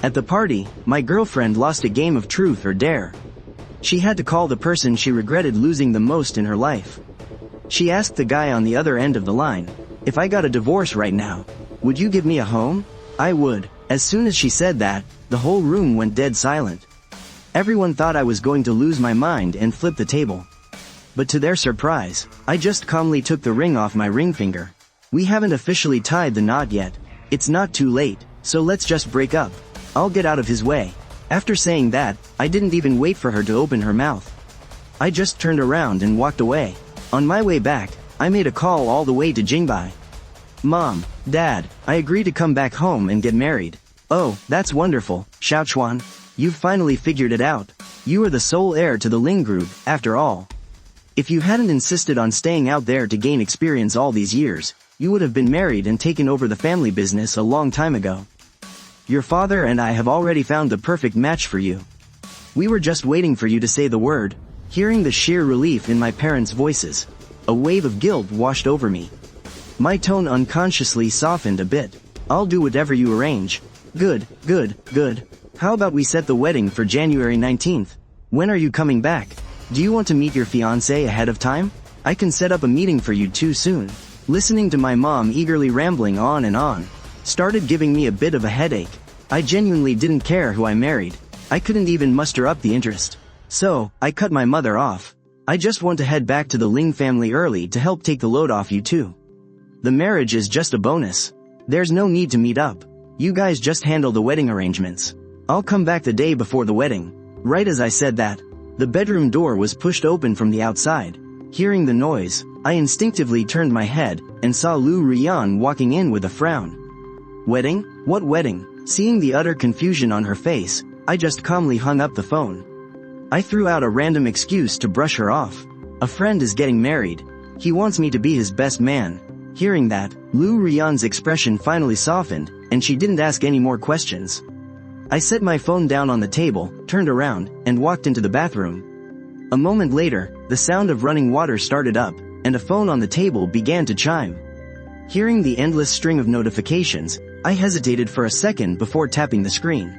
At the party, my girlfriend lost a game of truth or dare. She had to call the person she regretted losing the most in her life. She asked the guy on the other end of the line, "If I got a divorce right now, would you give me a home?" I would. As soon as she said that, the whole room went dead silent. Everyone thought I was going to lose my mind and flip the table. But to their surprise, I just calmly took the ring off my ring finger. "We haven't officially tied the knot yet. It's not too late, so let's just break up. I'll get out of his way." After saying that, I didn't even wait for her to open her mouth. I just turned around and walked away. On my way back, I made a call all the way to Jingbai. "Mom, Dad, I agree to come back home and get married." "Oh, that's wonderful, Xiaochuan. You've finally figured it out. You are the sole heir to the Ling group, after all. If you hadn't insisted on staying out there to gain experience all these years, you would have been married and taken over the family business a long time ago. Your father and I have already found the perfect match for you. We were just waiting for you to say the word." Hearing the sheer relief in my parents' voices, a wave of guilt washed over me. My tone unconsciously softened a bit. "I'll do whatever you arrange." Good. How about we set the wedding for January 19th? When are you coming back? Do you want to meet your fiancé ahead of time? I can set up a meeting for you too soon." Listening to my mom eagerly rambling on and on started giving me a bit of a headache. I genuinely didn't care who I married. I couldn't even muster up the interest. So, I cut my mother off. "I just want to head back to the Ling family early to help take the load off you too. The marriage is just a bonus. There's no need to meet up. You guys just handle the wedding arrangements. I'll come back the day before the wedding." Right as I said that, the bedroom door was pushed open from the outside. Hearing the noise, I instinctively turned my head and saw Lu Rian walking in with a frown. "Wedding? What wedding?" Seeing the utter confusion on her face, I just calmly hung up the phone. I threw out a random excuse to brush her off. "A friend is getting married. He wants me to be his best man." Hearing that, Lu Rian's expression finally softened, and she didn't ask any more questions. I set my phone down on the table, turned around, and walked into the bathroom. A moment later, the sound of running water started up, and a phone on the table began to chime. Hearing the endless string of notifications, I hesitated for a second before tapping the screen.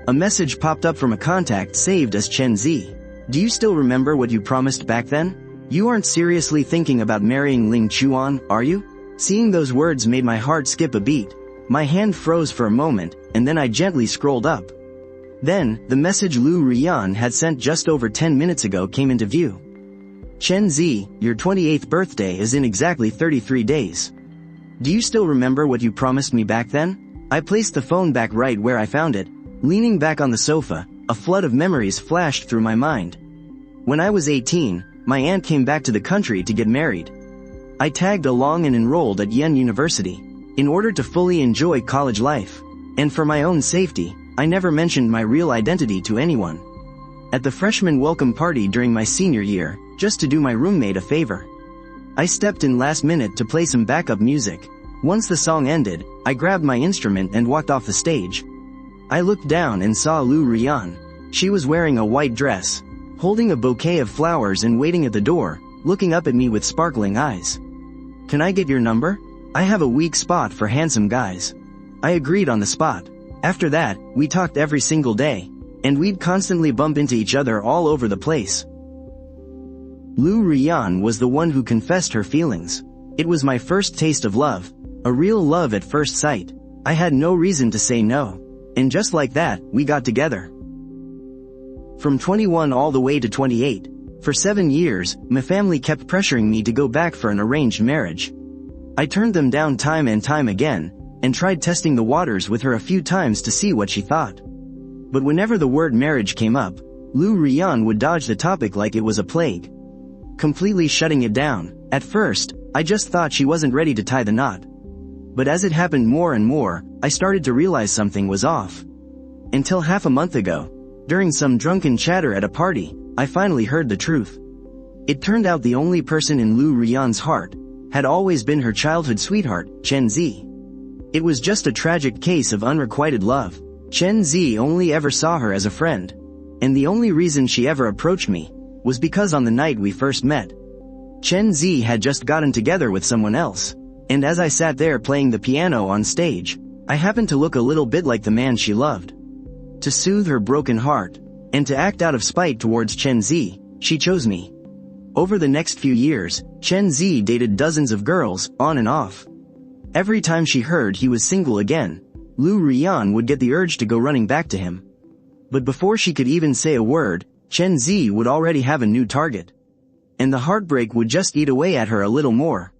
A message popped up from a contact saved as Chen Zi. "Do you still remember what you promised back then? You aren't seriously thinking about marrying Ling Chuan, are you?" Seeing those words made my heart skip a beat. My hand froze for a moment, and then I gently scrolled up. Then, the message Lu Rian had sent just over 10 minutes ago came into view. "Chen Zi, your 28th birthday is in exactly 33 days. Do you still remember what you promised me back then?" I placed the phone back right where I found it. Leaning back on the sofa, a flood of memories flashed through my mind. When I was 18, my aunt came back to the country to get married. I tagged along and enrolled at Yen University, in order to fully enjoy college life. And for my own safety, I never mentioned my real identity to anyone. At the freshman welcome party during my senior year, just to do my roommate a favor, I stepped in last minute to play some backup music. Once the song ended, I grabbed my instrument and walked off the stage. I looked down and saw Lu Rian. She was wearing a white dress, holding a bouquet of flowers and waiting at the door, looking up at me with sparkling eyes. "Can I get your number? I have a weak spot for handsome guys." I agreed on the spot. After that, we talked every single day, and we'd constantly bump into each other all over the place. Lu Rian was the one who confessed her feelings. It was my first taste of love, a real love at first sight. I had no reason to say no. And just like that, we got together. From 21 all the way to 28, for 7 years, my family kept pressuring me to go back for an arranged marriage. I turned them down time and time again, and tried testing the waters with her a few times to see what she thought. But whenever the word marriage came up, Lu Rian would dodge the topic like it was a plague, completely shutting it down. At first, I just thought she wasn't ready to tie the knot. But as it happened more and more, I started to realize something was off. Until half a month ago, during some drunken chatter at a party, I finally heard the truth. It turned out the only person in Lu Rian's heart had always been her childhood sweetheart, Chen Zi. It was just a tragic case of unrequited love. Chen Zi only ever saw her as a friend. And the only reason she ever approached me was because on the night we first met, Chen Zi had just gotten together with someone else. And as I sat there playing the piano on stage, I happened to look a little bit like the man she loved. To soothe her broken heart, and to act out of spite towards Chen Zi, she chose me. Over the next few years, Chen Zi dated dozens of girls, on and off. Every time she heard he was single again, Lu Rian would get the urge to go running back to him. But before she could even say a word, Chen Zi would already have a new target. And the heartbreak would just eat away at her a little more.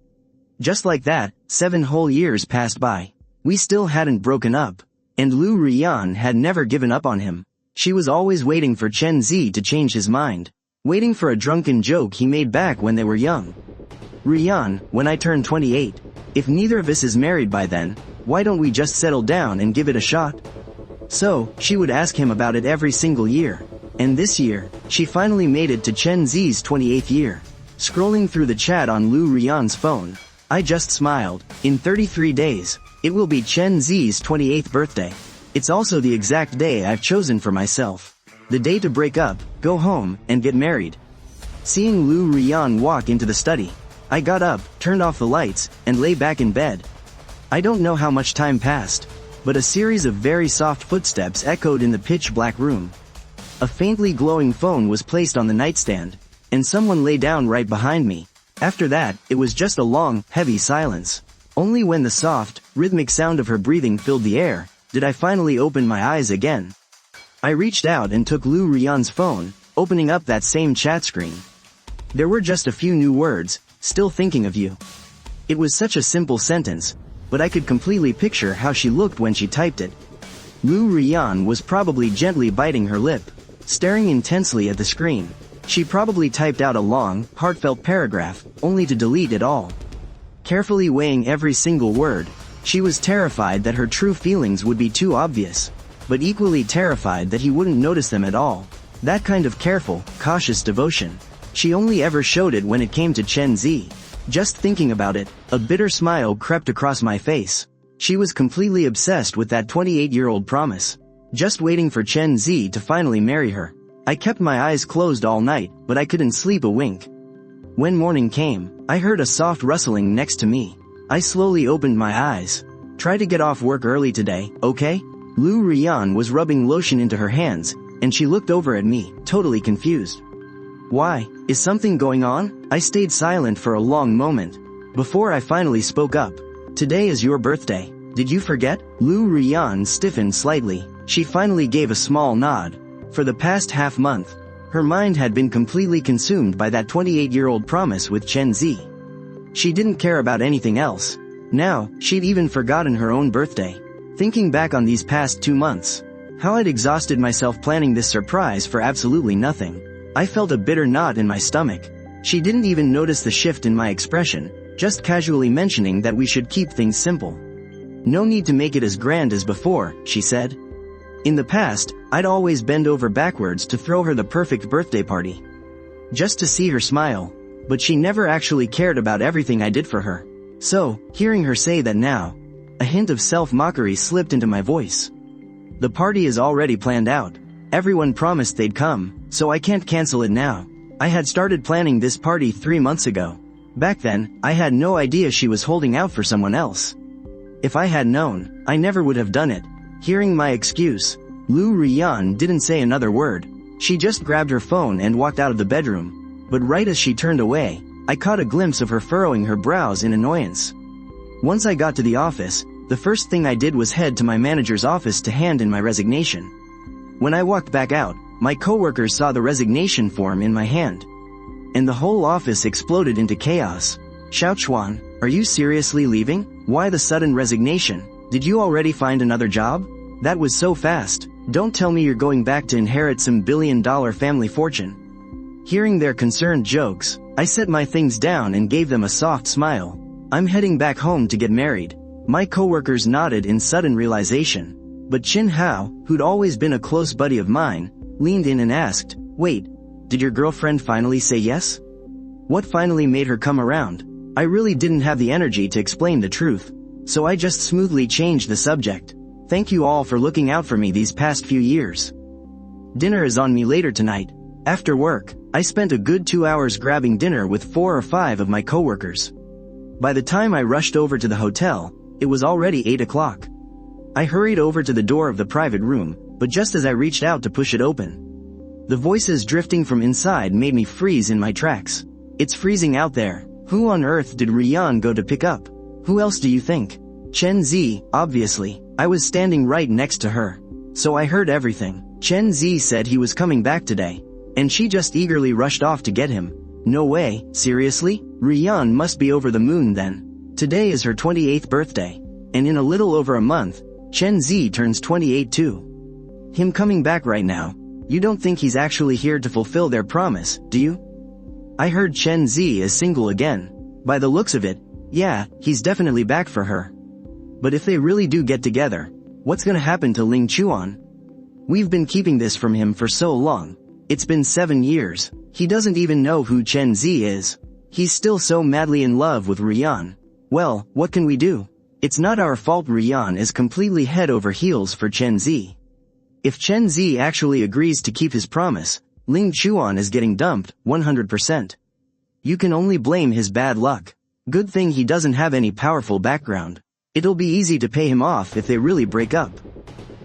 Just like that, 7 whole years passed by. We still hadn't broken up, and Lu Rian had never given up on him. She was always waiting for Chen Zi to change his mind, waiting for a drunken joke he made back when they were young. Rian, when I turn 28, if neither of us is married by then, why don't we just settle down and give it a shot? So, she would ask him about it every single year. And this year, she finally made it to Chen Zi's 28th year. Scrolling through the chat on Lu Rian's phone, I just smiled. In 33 days, it will be Chen Zi's 28th birthday. It's also the exact day I've chosen for myself. The day to break up, go home, and get married. Seeing Lu Rian walk into the study, I got up, turned off the lights, and lay back in bed. I don't know how much time passed, but a series of very soft footsteps echoed in the pitch-black room. A faintly glowing phone was placed on the nightstand, and someone lay down right behind me. After that, it was just a long, heavy silence. Only when the soft, rhythmic sound of her breathing filled the air, did I finally open my eyes again. I reached out and took Lu Rian's phone, opening up that same chat screen. There were just a few new words, still thinking of you. It was such a simple sentence, but I could completely picture how she looked when she typed it. Lu Rian was probably gently biting her lip, staring intensely at the screen. She probably typed out a long, heartfelt paragraph, only to delete it all. Carefully weighing every single word, she was terrified that her true feelings would be too obvious, but equally terrified that he wouldn't notice them at all. That kind of careful, cautious devotion. She only ever showed it when it came to Chen Zi. Just thinking about it, a bitter smile crept across my face. She was completely obsessed with that 28-year-old promise. Just waiting for Chen Zi to finally marry her. I kept my eyes closed all night, but I couldn't sleep a wink. When morning came, I heard a soft rustling next to me. I slowly opened my eyes. Try to get off work early today, okay? Lu Rian was rubbing lotion into her hands, and she looked over at me, totally confused. Why? Is something going on? I stayed silent for a long moment, before I finally spoke up. Today is your birthday. Did you forget? Lu Rian stiffened slightly. She finally gave a small nod. For the past half month, her mind had been completely consumed by that 28-year-old promise with Chen Zi. She didn't care about anything else. Now, she'd even forgotten her own birthday. Thinking back on these past 2 months, how I'd exhausted myself planning this surprise for absolutely nothing. I felt a bitter knot in my stomach. She didn't even notice the shift in my expression, just casually mentioning that we should keep things simple. No need to make it as grand as before, she said. In the past, I'd always bend over backwards to throw her the perfect birthday party. Just to see her smile, but she never actually cared about everything I did for her. So, hearing her say that now, a hint of self-mockery slipped into my voice. The party is already planned out. Everyone promised they'd come, so I can't cancel it now. I had started planning this party 3 months ago. Back then, I had no idea she was holding out for someone else. If I had known, I never would have done it. Hearing my excuse, Lu Rian didn't say another word. She just grabbed her phone and walked out of the bedroom. But right as she turned away, I caught a glimpse of her furrowing her brows in annoyance. Once I got to the office, the first thing I did was head to my manager's office to hand in my resignation. When I walked back out, my coworkers saw the resignation form in my hand. And the whole office exploded into chaos. Xiaochuan, are you seriously leaving? Why the sudden resignation? Did you already find another job? That was so fast. Don't tell me you're going back to inherit some billion-dollar family fortune. Hearing their concerned jokes, I set my things down and gave them a soft smile. I'm heading back home to get married. My coworkers nodded in sudden realization. But Chin Hao, who'd always been a close buddy of mine, leaned in and asked, wait, did your girlfriend finally say yes? What finally made her come around? I really didn't have the energy to explain the truth, so I just smoothly changed the subject. Thank you all for looking out for me these past few years. Dinner is on me later tonight. After work, I spent a good 2 hours grabbing dinner with 4 or 5 of my coworkers. By the time I rushed over to the hotel, it was already 8 o'clock. I hurried over to the door of the private room, but just as I reached out to push it open, the voices drifting from inside made me freeze in my tracks. It's freezing out there. Who on earth did Rian go to pick up? Who else do you think? Chen Zi, obviously. I was standing right next to her, so I heard everything. Chen Zi said he was coming back today, and she just eagerly rushed off to get him. No way, seriously? Rian must be over the moon then. Today is her 28th birthday, and in a little over a month, Chen Zi turns 28 too. Him coming back right now, you don't think he's actually here to fulfill their promise, do you? I heard Chen Zi is single again. By the looks of it, yeah, he's definitely back for her. But if they really do get together, what's gonna happen to Ling Chuan? We've been keeping this from him for so long. It's been 7 years. He doesn't even know who Chen Zi is. He's still so madly in love with Rian. Well, what can we do? It's not our fault Rian is completely head over heels for Chen Zi. If Chen Zi actually agrees to keep his promise, Ling Chuan is getting dumped, 100%. You can only blame his bad luck. Good thing he doesn't have any powerful background. It'll be easy to pay him off if they really break up.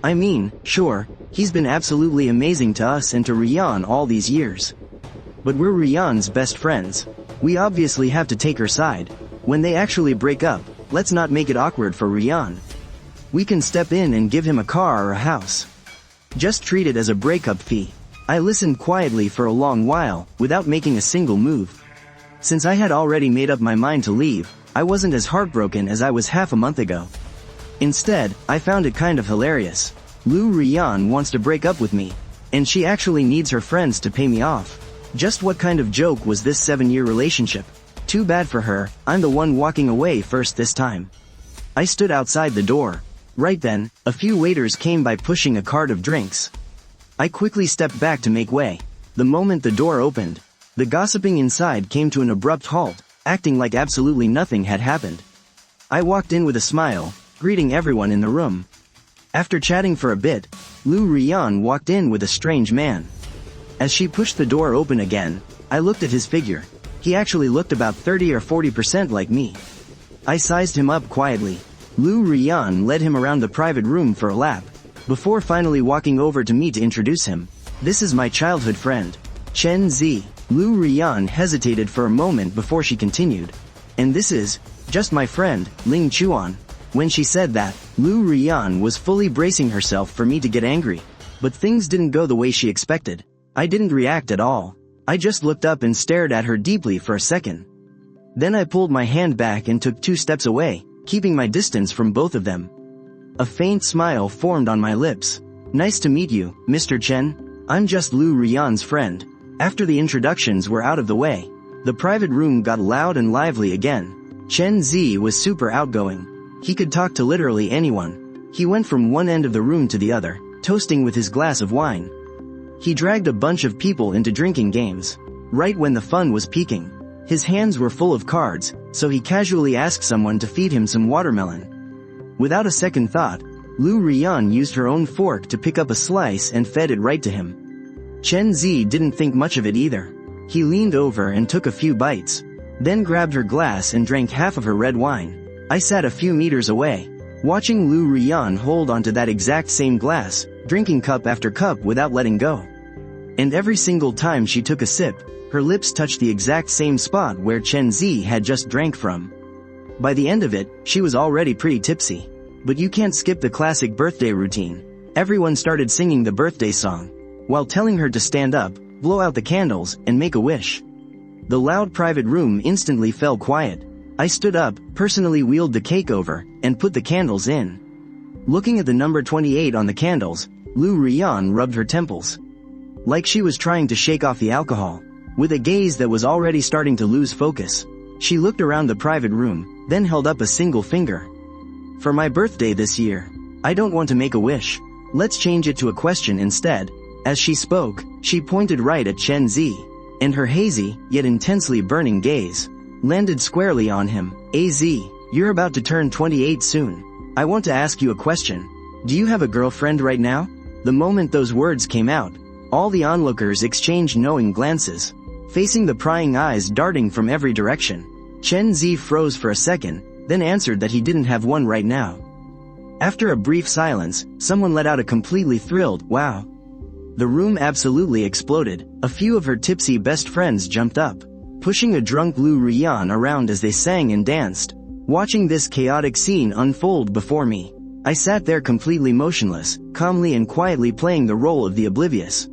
I mean, sure, he's been absolutely amazing to us and to Rian all these years. But we're Rian's best friends. We obviously have to take her side. When they actually break up, let's not make it awkward for Rian. We can step in and give him a car or a house. Just treat it as a breakup fee. I listened quietly for a long while, without making a single move. Since I had already made up my mind to leave, I wasn't as heartbroken as I was half a month ago. Instead, I found it kind of hilarious. Lu Rian wants to break up with me, and she actually needs her friends to pay me off. Just what kind of joke was this 7-year relationship? Too bad for her, I'm the one walking away first this time. I stood outside the door. Right then, a few waiters came by pushing a cart of drinks. I quickly stepped back to make way. The moment the door opened, the gossiping inside came to an abrupt halt, acting like absolutely nothing had happened. I walked in with a smile, greeting everyone in the room. After chatting for a bit, Lu Rian walked in with a strange man. As she pushed the door open again, I looked at his figure. He actually looked about 30 or 40% like me. I sized him up quietly. Lu Rian led him around the private room for a lap, before finally walking over to me to introduce him. This is my childhood friend, Chen Zi. Lu Rian hesitated for a moment before she continued. And this is, just my friend, Ling Chuan. When she said that, Lu Rian was fully bracing herself for me to get angry. But things didn't go the way she expected. I didn't react at all. I just looked up and stared at her deeply for a second. Then I pulled my hand back and took 2 steps away, keeping my distance from both of them. A faint smile formed on my lips. Nice to meet you, Mr. Chen. I'm just Lu Rian's friend. After the introductions were out of the way, the private room got loud and lively again. Chen Zi was super outgoing. He could talk to literally anyone. He went from one end of the room to the other, toasting with his glass of wine. He dragged a bunch of people into drinking games, right when the fun was peaking. His hands were full of cards, so he casually asked someone to feed him some watermelon. Without a second thought, Lu Rian used her own fork to pick up a slice and fed it right to him. Chen Zi didn't think much of it either. He leaned over and took a few bites, then grabbed her glass and drank half of her red wine. I sat a few meters away, watching Lu Rian hold onto that exact same glass, drinking cup after cup without letting go. And every single time she took a sip, her lips touched the exact same spot where Chen Zi had just drank from. By the end of it, she was already pretty tipsy. But you can't skip the classic birthday routine. Everyone started singing the birthday song, while telling her to stand up, blow out the candles, and make a wish. The loud private room instantly fell quiet. I stood up, personally wheeled the cake over, and put the candles in. Looking at the number 28 on the candles, Lu Rian rubbed her temples, like she was trying to shake off the alcohol. With a gaze that was already starting to lose focus, she looked around the private room, then held up a single finger. For my birthday this year, I don't want to make a wish. Let's change it to a question instead. As she spoke, she pointed right at Chen Zi, and her hazy, yet intensely burning gaze landed squarely on him. Az, you're about to turn 28 soon. I want to ask you a question. Do you have a girlfriend right now? The moment those words came out, all the onlookers exchanged knowing glances, facing the prying eyes darting from every direction. Chen Zi froze for a second, then answered that he didn't have one right now. After a brief silence, someone let out a completely thrilled, "Wow." The room absolutely exploded. A few of her tipsy best friends jumped up, pushing a drunk Lu Rian around as they sang and danced. Watching this chaotic scene unfold before me, I sat there completely motionless, calmly and quietly playing the role of the oblivious,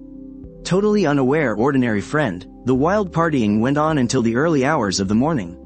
totally unaware ordinary friend. The wild partying went on until the early hours of the morning.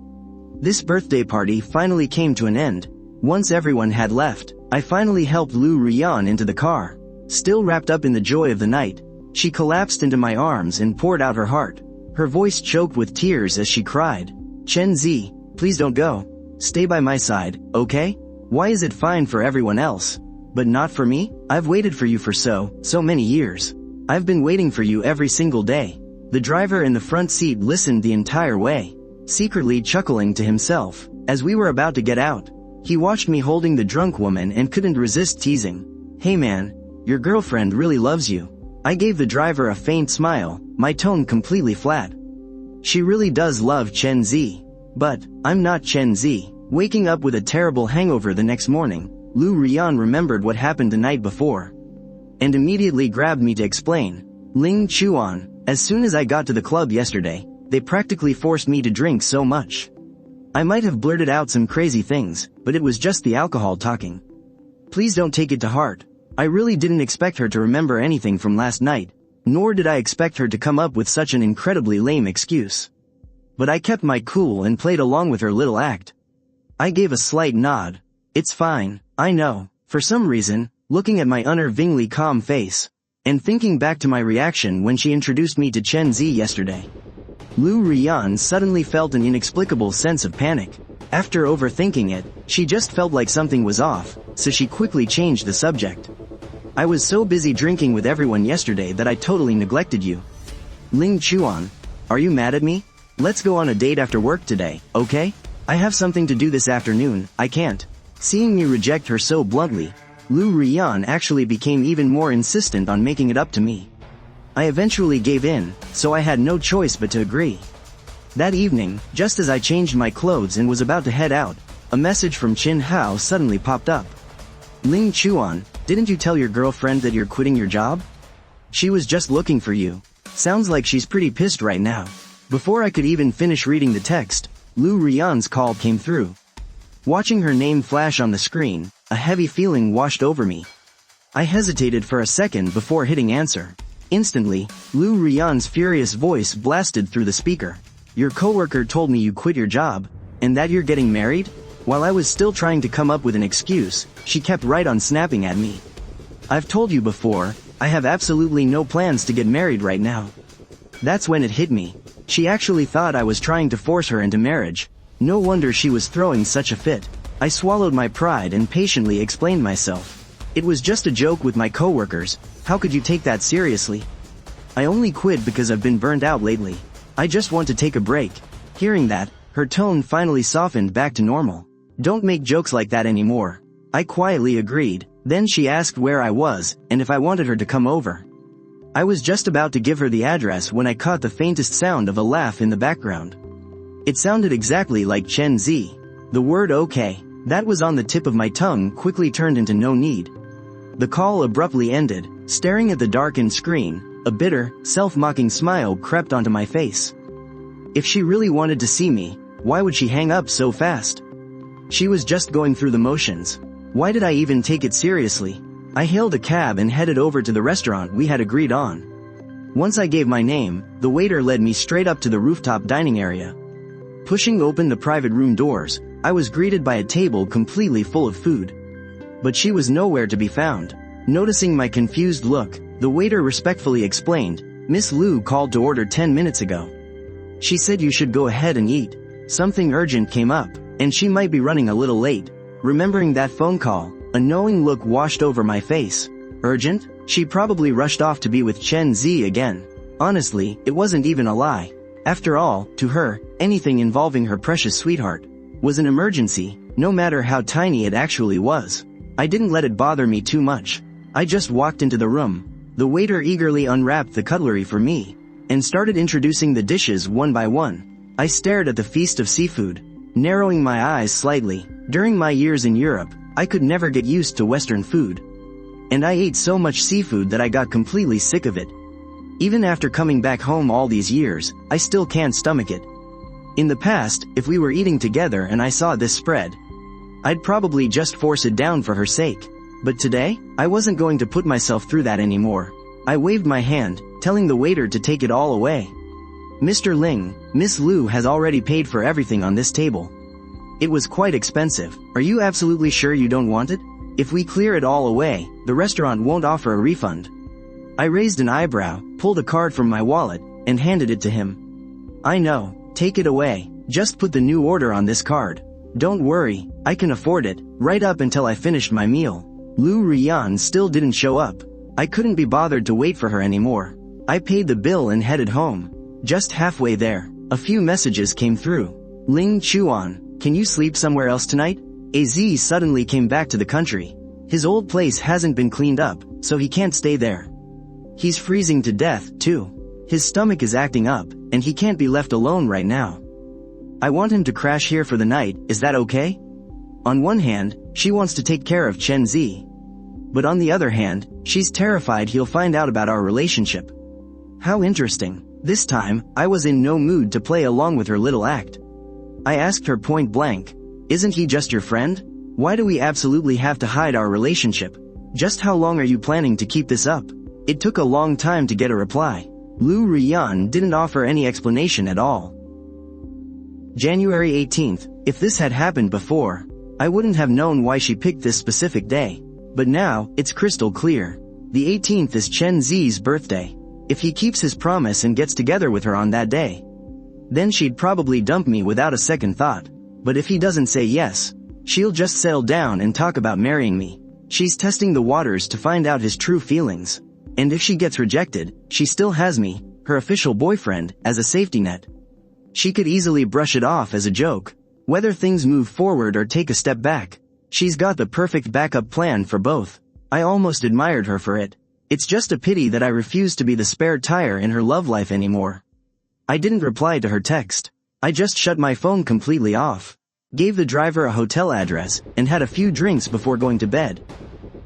This birthday party finally came to an end. Once everyone had left, I finally helped Lu Rian into the car. Still wrapped up in the joy of the night, she collapsed into my arms and poured out her heart. Her voice choked with tears as she cried, "Chen Zi, please don't go. Stay by my side, okay? Why is it fine for everyone else, but not for me? I've waited for you for so many years. I've been waiting for you every single day." The driver in the front seat listened the entire way, secretly chuckling to himself. As we were about to get out, he watched me holding the drunk woman and couldn't resist teasing, "Hey man, your girlfriend really loves you." I gave the driver a faint smile, my tone completely flat. "She really does love Chen Zi. But, I'm not Chen Zi." Waking up with a terrible hangover the next morning, Lu Rian remembered what happened the night before, and immediately grabbed me to explain. "Ling Chuan, as soon as I got to the club yesterday, they practically forced me to drink so much. I might have blurted out some crazy things, but it was just the alcohol talking. Please don't take it to heart. I really didn't expect her to remember anything from last night, nor did I expect her to come up with such an incredibly lame excuse. But I kept my cool and played along with her little act." I gave a slight nod. "It's fine, I know." For some reason, looking at my unnervingly calm face, and thinking back to my reaction when she introduced me to Chen Zi yesterday, Lu Rian suddenly felt an inexplicable sense of panic. After overthinking it, she just felt like something was off, so she quickly changed the subject. "I was so busy drinking with everyone yesterday that I totally neglected you. Ling Chuan, are you mad at me? Let's go on a date after work today, okay? I have something to do this afternoon, I can't." Seeing me reject her so bluntly, Lu Rian actually became even more insistent on making it up to me. I eventually gave in, so I had no choice but to agree. That evening, just as I changed my clothes and was about to head out, a message from Chin Hao suddenly popped up. "Ling Chuan, didn't you tell your girlfriend that you're quitting your job? She was just looking for you. Sounds like she's pretty pissed right now." Before I could even finish reading the text, Lu Rian's call came through. Watching her name flash on the screen, a heavy feeling washed over me. I hesitated for a second before hitting answer. Instantly, Lu Rian's furious voice blasted through the speaker. "Your coworker told me you quit your job, and that you're getting married?" While I was still trying to come up with an excuse, she kept right on snapping at me. "I've told you before, I have absolutely no plans to get married right now." That's when it hit me. She actually thought I was trying to force her into marriage. No wonder she was throwing such a fit. I swallowed my pride and patiently explained myself. "It was just a joke with my coworkers. How could you take that seriously? I only quit because I've been burned out lately. I just want to take a break." Hearing that, her tone finally softened back to normal. "Don't make jokes like that anymore." I quietly agreed. Then she asked where I was, and if I wanted her to come over. I was just about to give her the address when I caught the faintest sound of a laugh in the background. It sounded exactly like Chen Zi. The word "okay," that was on the tip of my tongue quickly turned into "no need." The call abruptly ended. Staring at the darkened screen, a bitter, self-mocking smile crept onto my face. If she really wanted to see me, why would she hang up so fast? She was just going through the motions. Why did I even take it seriously? I hailed a cab and headed over to the restaurant we had agreed on. Once I gave my name, the waiter led me straight up to the rooftop dining area. Pushing open the private room doors, I was greeted by a table completely full of food. But she was nowhere to be found. Noticing my confused look, the waiter respectfully explained, "Miss Lu called to order 10 minutes ago. She said you should go ahead and eat. Something urgent came up, and she might be running a little late." Remembering that phone call, a knowing look washed over my face. Urgent? She probably rushed off to be with Chen Zi again. Honestly, it wasn't even a lie. After all, to her, anything involving her precious sweetheart was an emergency, no matter how tiny it actually was. I didn't let it bother me too much. I just walked into the room. The waiter eagerly unwrapped the cutlery for me, and started introducing the dishes one by one. I stared at the feast of seafood, narrowing my eyes slightly. During my years in Europe, I could never get used to Western food. And I ate so much seafood that I got completely sick of it. Even after coming back home all these years, I still can't stomach it. In the past, if we were eating together and I saw this spread, I'd probably just force it down for her sake. But today, I wasn't going to put myself through that anymore. I waved my hand, telling the waiter to take it all away. Mr. Ling, Miss Liu has already paid for everything on this table. It was quite expensive. Are you absolutely sure you don't want it? If we clear it all away, the restaurant won't offer a refund. I raised an eyebrow, pulled a card from my wallet, and handed it to him. I know, take it away. Just put the new order on this card. Don't worry, I can afford it, right up until I finished my meal. Liu Rian still didn't show up. I couldn't be bothered to wait for her anymore. I paid the bill and headed home. Just halfway there, a few messages came through. Ling Chuan, can you sleep somewhere else tonight? Az suddenly came back to the country. His old place hasn't been cleaned up, so he can't stay there. He's freezing to death, too. His stomach is acting up, and he can't be left alone right now. I want him to crash here for the night, is that okay? On one hand, she wants to take care of Chen Zi. But on the other hand, she's terrified he'll find out about our relationship. How interesting. This time, I was in no mood to play along with her little act. I asked her point blank, isn't he just your friend? Why do we absolutely have to hide our relationship? Just how long are you planning to keep this up? It took a long time to get a reply. Liu Rian didn't offer any explanation at all. January 18th, if this had happened before, I wouldn't have known why she picked this specific day. But now, it's crystal clear. The 18th is Chen Zi's birthday. If he keeps his promise and gets together with her on that day, then she'd probably dump me without a second thought. But if he doesn't say yes, she'll just settle down and talk about marrying me. She's testing the waters to find out his true feelings. And if she gets rejected, she still has me, her official boyfriend, as a safety net. She could easily brush it off as a joke. Whether things move forward or take a step back, she's got the perfect backup plan for both. I almost admired her for it. It's just a pity that I refuse to be the spare tire in her love life anymore. I didn't reply to her text. I just shut my phone completely off, gave the driver a hotel address, and had a few drinks before going to bed.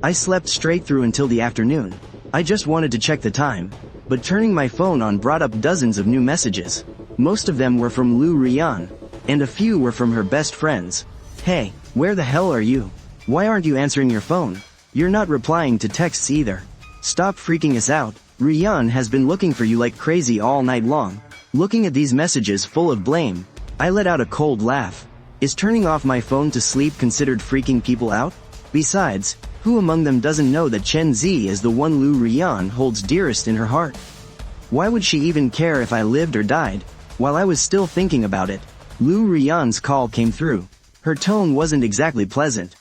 I slept straight through until the afternoon. I just wanted to check the time, but turning my phone on brought up dozens of new messages. Most of them were from Liu Rian, and a few were from her best friends. Hey, where the hell are you? Why aren't you answering your phone? You're not replying to texts either. Stop freaking us out. Rian has been looking for you like crazy all night long. Looking at these messages full of blame, I let out a cold laugh. Is turning off my phone to sleep considered freaking people out? Besides, who among them doesn't know that Chen Zi is the one Liu Rian holds dearest in her heart? Why would she even care if I lived or died? While I was still thinking about it, Liu Rian's call came through. Her tone wasn't exactly pleasant.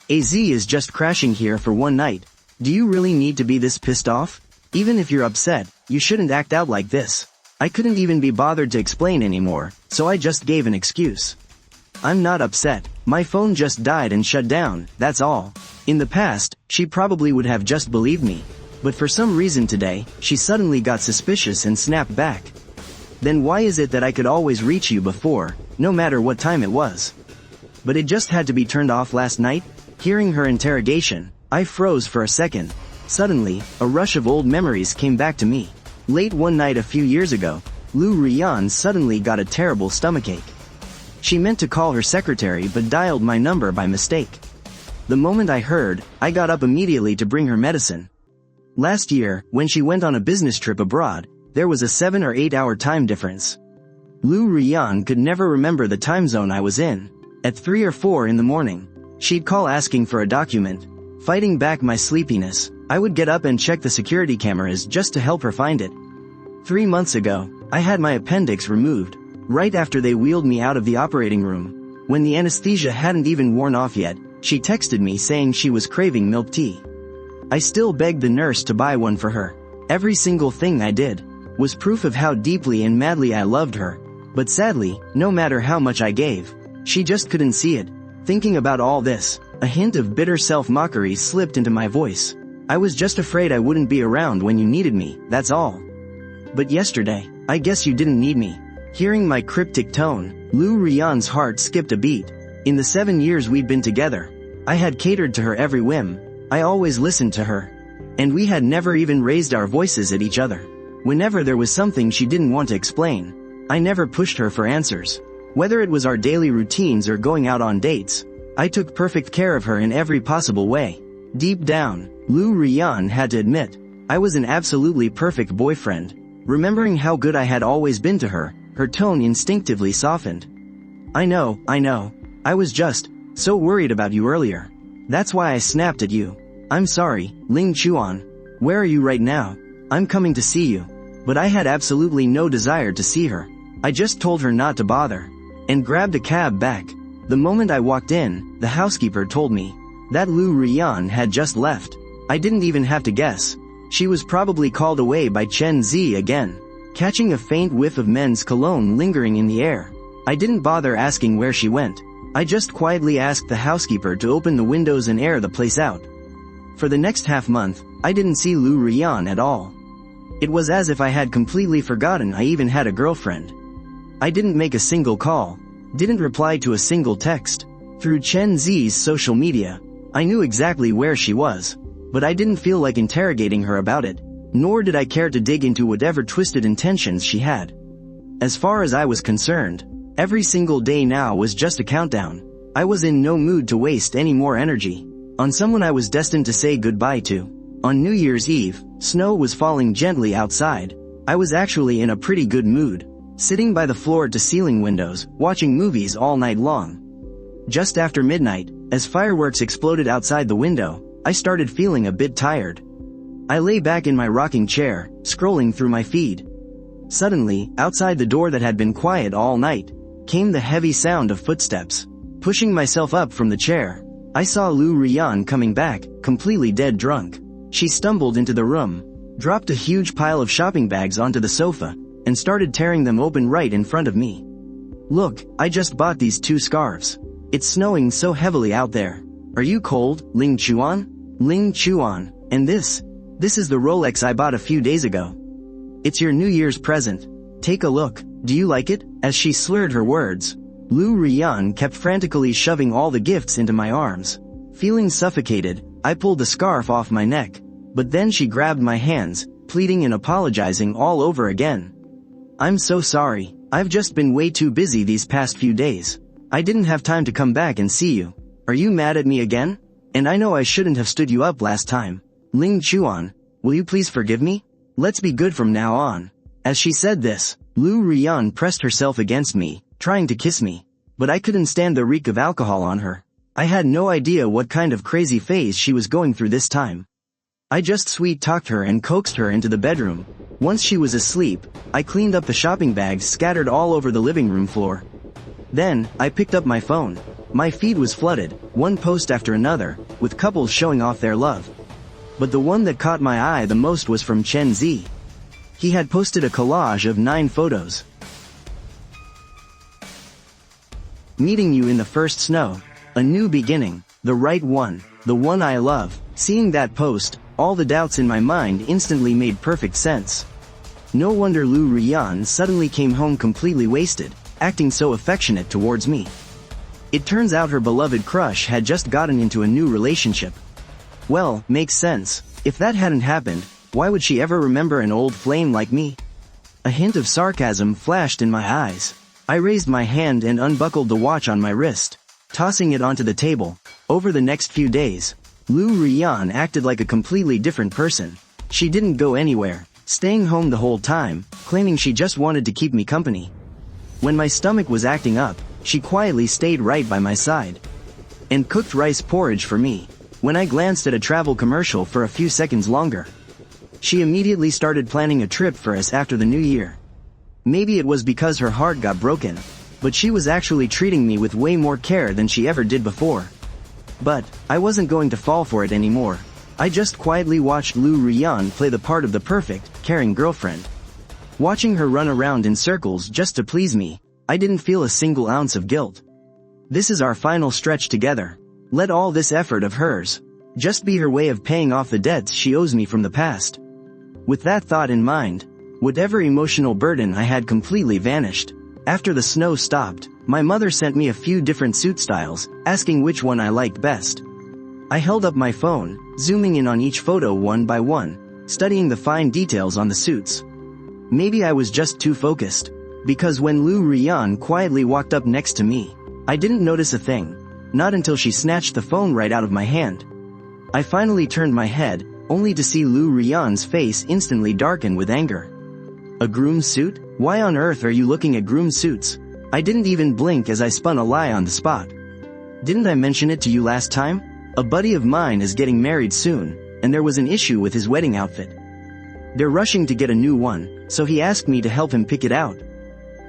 Az is just crashing here for one night. Do you really need to be this pissed off? Even if you're upset, you shouldn't act out like this. I couldn't even be bothered to explain anymore, so I just gave an excuse. I'm not upset. My phone just died and shut down, that's all. In the past, she probably would have just believed me. But for some reason today, she suddenly got suspicious and snapped back. Then why is it that I could always reach you before, no matter what time it was? But it just had to be turned off last night? Hearing her interrogation, I froze for a second. Suddenly, a rush of old memories came back to me. Late one night a few years ago, Liu Rian suddenly got a terrible stomachache. She meant to call her secretary but dialed my number by mistake. The moment I heard, I got up immediately to bring her medicine. Last year, when she went on a business trip abroad, there was a 7 or 8 hour time difference. Liu Rian could never remember the time zone I was in. At 3 or 4 in the morning, she'd call asking for a document. Fighting back my sleepiness, I would get up and check the security cameras just to help her find it. 3 months ago, I had my appendix removed, right after they wheeled me out of the operating room. When the anesthesia hadn't even worn off yet, she texted me saying she was craving milk tea. I still begged the nurse to buy one for her. Every single thing I did was proof of how deeply and madly I loved her. But sadly, no matter how much I gave, she just couldn't see it. Thinking about all this, a hint of bitter self-mockery slipped into my voice. I was just afraid I wouldn't be around when you needed me, that's all. But yesterday, I guess you didn't need me. Hearing my cryptic tone, Liu Rian's heart skipped a beat. In the 7 years we'd been together, I had catered to her every whim. I always listened to her. And we had never even raised our voices at each other. Whenever there was something she didn't want to explain, I never pushed her for answers. Whether it was our daily routines or going out on dates, I took perfect care of her in every possible way. Deep down, Lu Rian had to admit, I was an absolutely perfect boyfriend. Remembering how good I had always been to her, her tone instinctively softened. I know. I was just so worried about you earlier. That's why I snapped at you. I'm sorry, Ling Chuan. Where are you right now? I'm coming to see you. But I had absolutely no desire to see her. I just told her not to bother. And grabbed a cab back. The moment I walked in, the housekeeper told me that Lu Rian had just left. I didn't even have to guess. She was probably called away by Chen Zi again. Catching a faint whiff of men's cologne lingering in the air, I didn't bother asking where she went. I just quietly asked the housekeeper to open the windows and air the place out. For the next half month, I didn't see Lu Rian at all. It was as if I had completely forgotten I even had a girlfriend. I didn't make a single call, didn't reply to a single text. Through Chen Zi's social media, I knew exactly where she was, but I didn't feel like interrogating her about it, nor did I care to dig into whatever twisted intentions she had. As far as I was concerned, every single day now was just a countdown. I was in no mood to waste any more energy on someone I was destined to say goodbye to. On New Year's Eve, snow was falling gently outside. I was actually in a pretty good mood, sitting by the floor-to-ceiling windows, watching movies all night long. Just after midnight, as fireworks exploded outside the window, I started feeling a bit tired. I lay back in my rocking chair, scrolling through my feed. Suddenly, outside the door that had been quiet all night, came the heavy sound of footsteps. Pushing myself up from the chair, I saw Lu Rian coming back, completely dead drunk. She stumbled into the room, dropped a huge pile of shopping bags onto the sofa, and started tearing them open right in front of me. Look, I just bought these 2 scarves. It's snowing so heavily out there. Are you cold, Ling Chuan? Ling Chuan, and this is the Rolex I bought a few days ago. It's your New Year's present. Take a look, do you like it? As she slurred her words, Lu Rian kept frantically shoving all the gifts into my arms. Feeling suffocated, I pulled the scarf off my neck, but then she grabbed my hands, pleading and apologizing all over again. I'm so sorry, I've just been way too busy these past few days. I didn't have time to come back and see you. Are you mad at me again? And I know I shouldn't have stood you up last time. Ling Chuan, will you please forgive me? Let's be good from now on. As she said this, Lu Rian pressed herself against me, trying to kiss me. But I couldn't stand the reek of alcohol on her. I had no idea what kind of crazy phase she was going through this time. I just sweet-talked her and coaxed her into the bedroom. Once she was asleep, I cleaned up the shopping bags scattered all over the living room floor. Then, I picked up my phone. My feed was flooded, one post after another, with couples showing off their love. But the one that caught my eye the most was from Chen Zi. He had posted a collage of 9 photos. Meeting you in the first snow. A new beginning. The right one. The one I love. Seeing that post, all the doubts in my mind instantly made perfect sense. No wonder Lu Rian suddenly came home completely wasted, acting so affectionate towards me. It turns out her beloved crush had just gotten into a new relationship. Well, makes sense. If that hadn't happened, why would she ever remember an old flame like me? A hint of sarcasm flashed in my eyes. I raised my hand and unbuckled the watch on my wrist, tossing it onto the table. Over the next few days, Lu Rian acted like a completely different person. She didn't go anywhere, staying home the whole time, claiming she just wanted to keep me company. When my stomach was acting up, she quietly stayed right by my side and cooked rice porridge for me. When I glanced at a travel commercial for a few seconds longer, she immediately started planning a trip for us after the new year. Maybe it was because her heart got broken, but she was actually treating me with way more care than she ever did before. But I wasn't going to fall for it anymore. I just quietly watched Lu Rian play the part of the perfect, caring girlfriend. Watching her run around in circles just to please me, I didn't feel a single ounce of guilt. This is our final stretch together. Let all this effort of hers just be her way of paying off the debts she owes me from the past. With that thought in mind, whatever emotional burden I had completely vanished. After the snow stopped, my mother sent me a few different suit styles, asking which one I liked best. I held up my phone, zooming in on each photo one by one, studying the fine details on the suits. Maybe I was just too focused, because when Lu Rian quietly walked up next to me, I didn't notice a thing, not until she snatched the phone right out of my hand. I finally turned my head, only to see Lu Rian's face instantly darken with anger. A groom suit? Why on earth are you looking at groom suits? I didn't even blink as I spun a lie on the spot. Didn't I mention it to you last time? A buddy of mine is getting married soon, and there was an issue with his wedding outfit. They're rushing to get a new one, so he asked me to help him pick it out.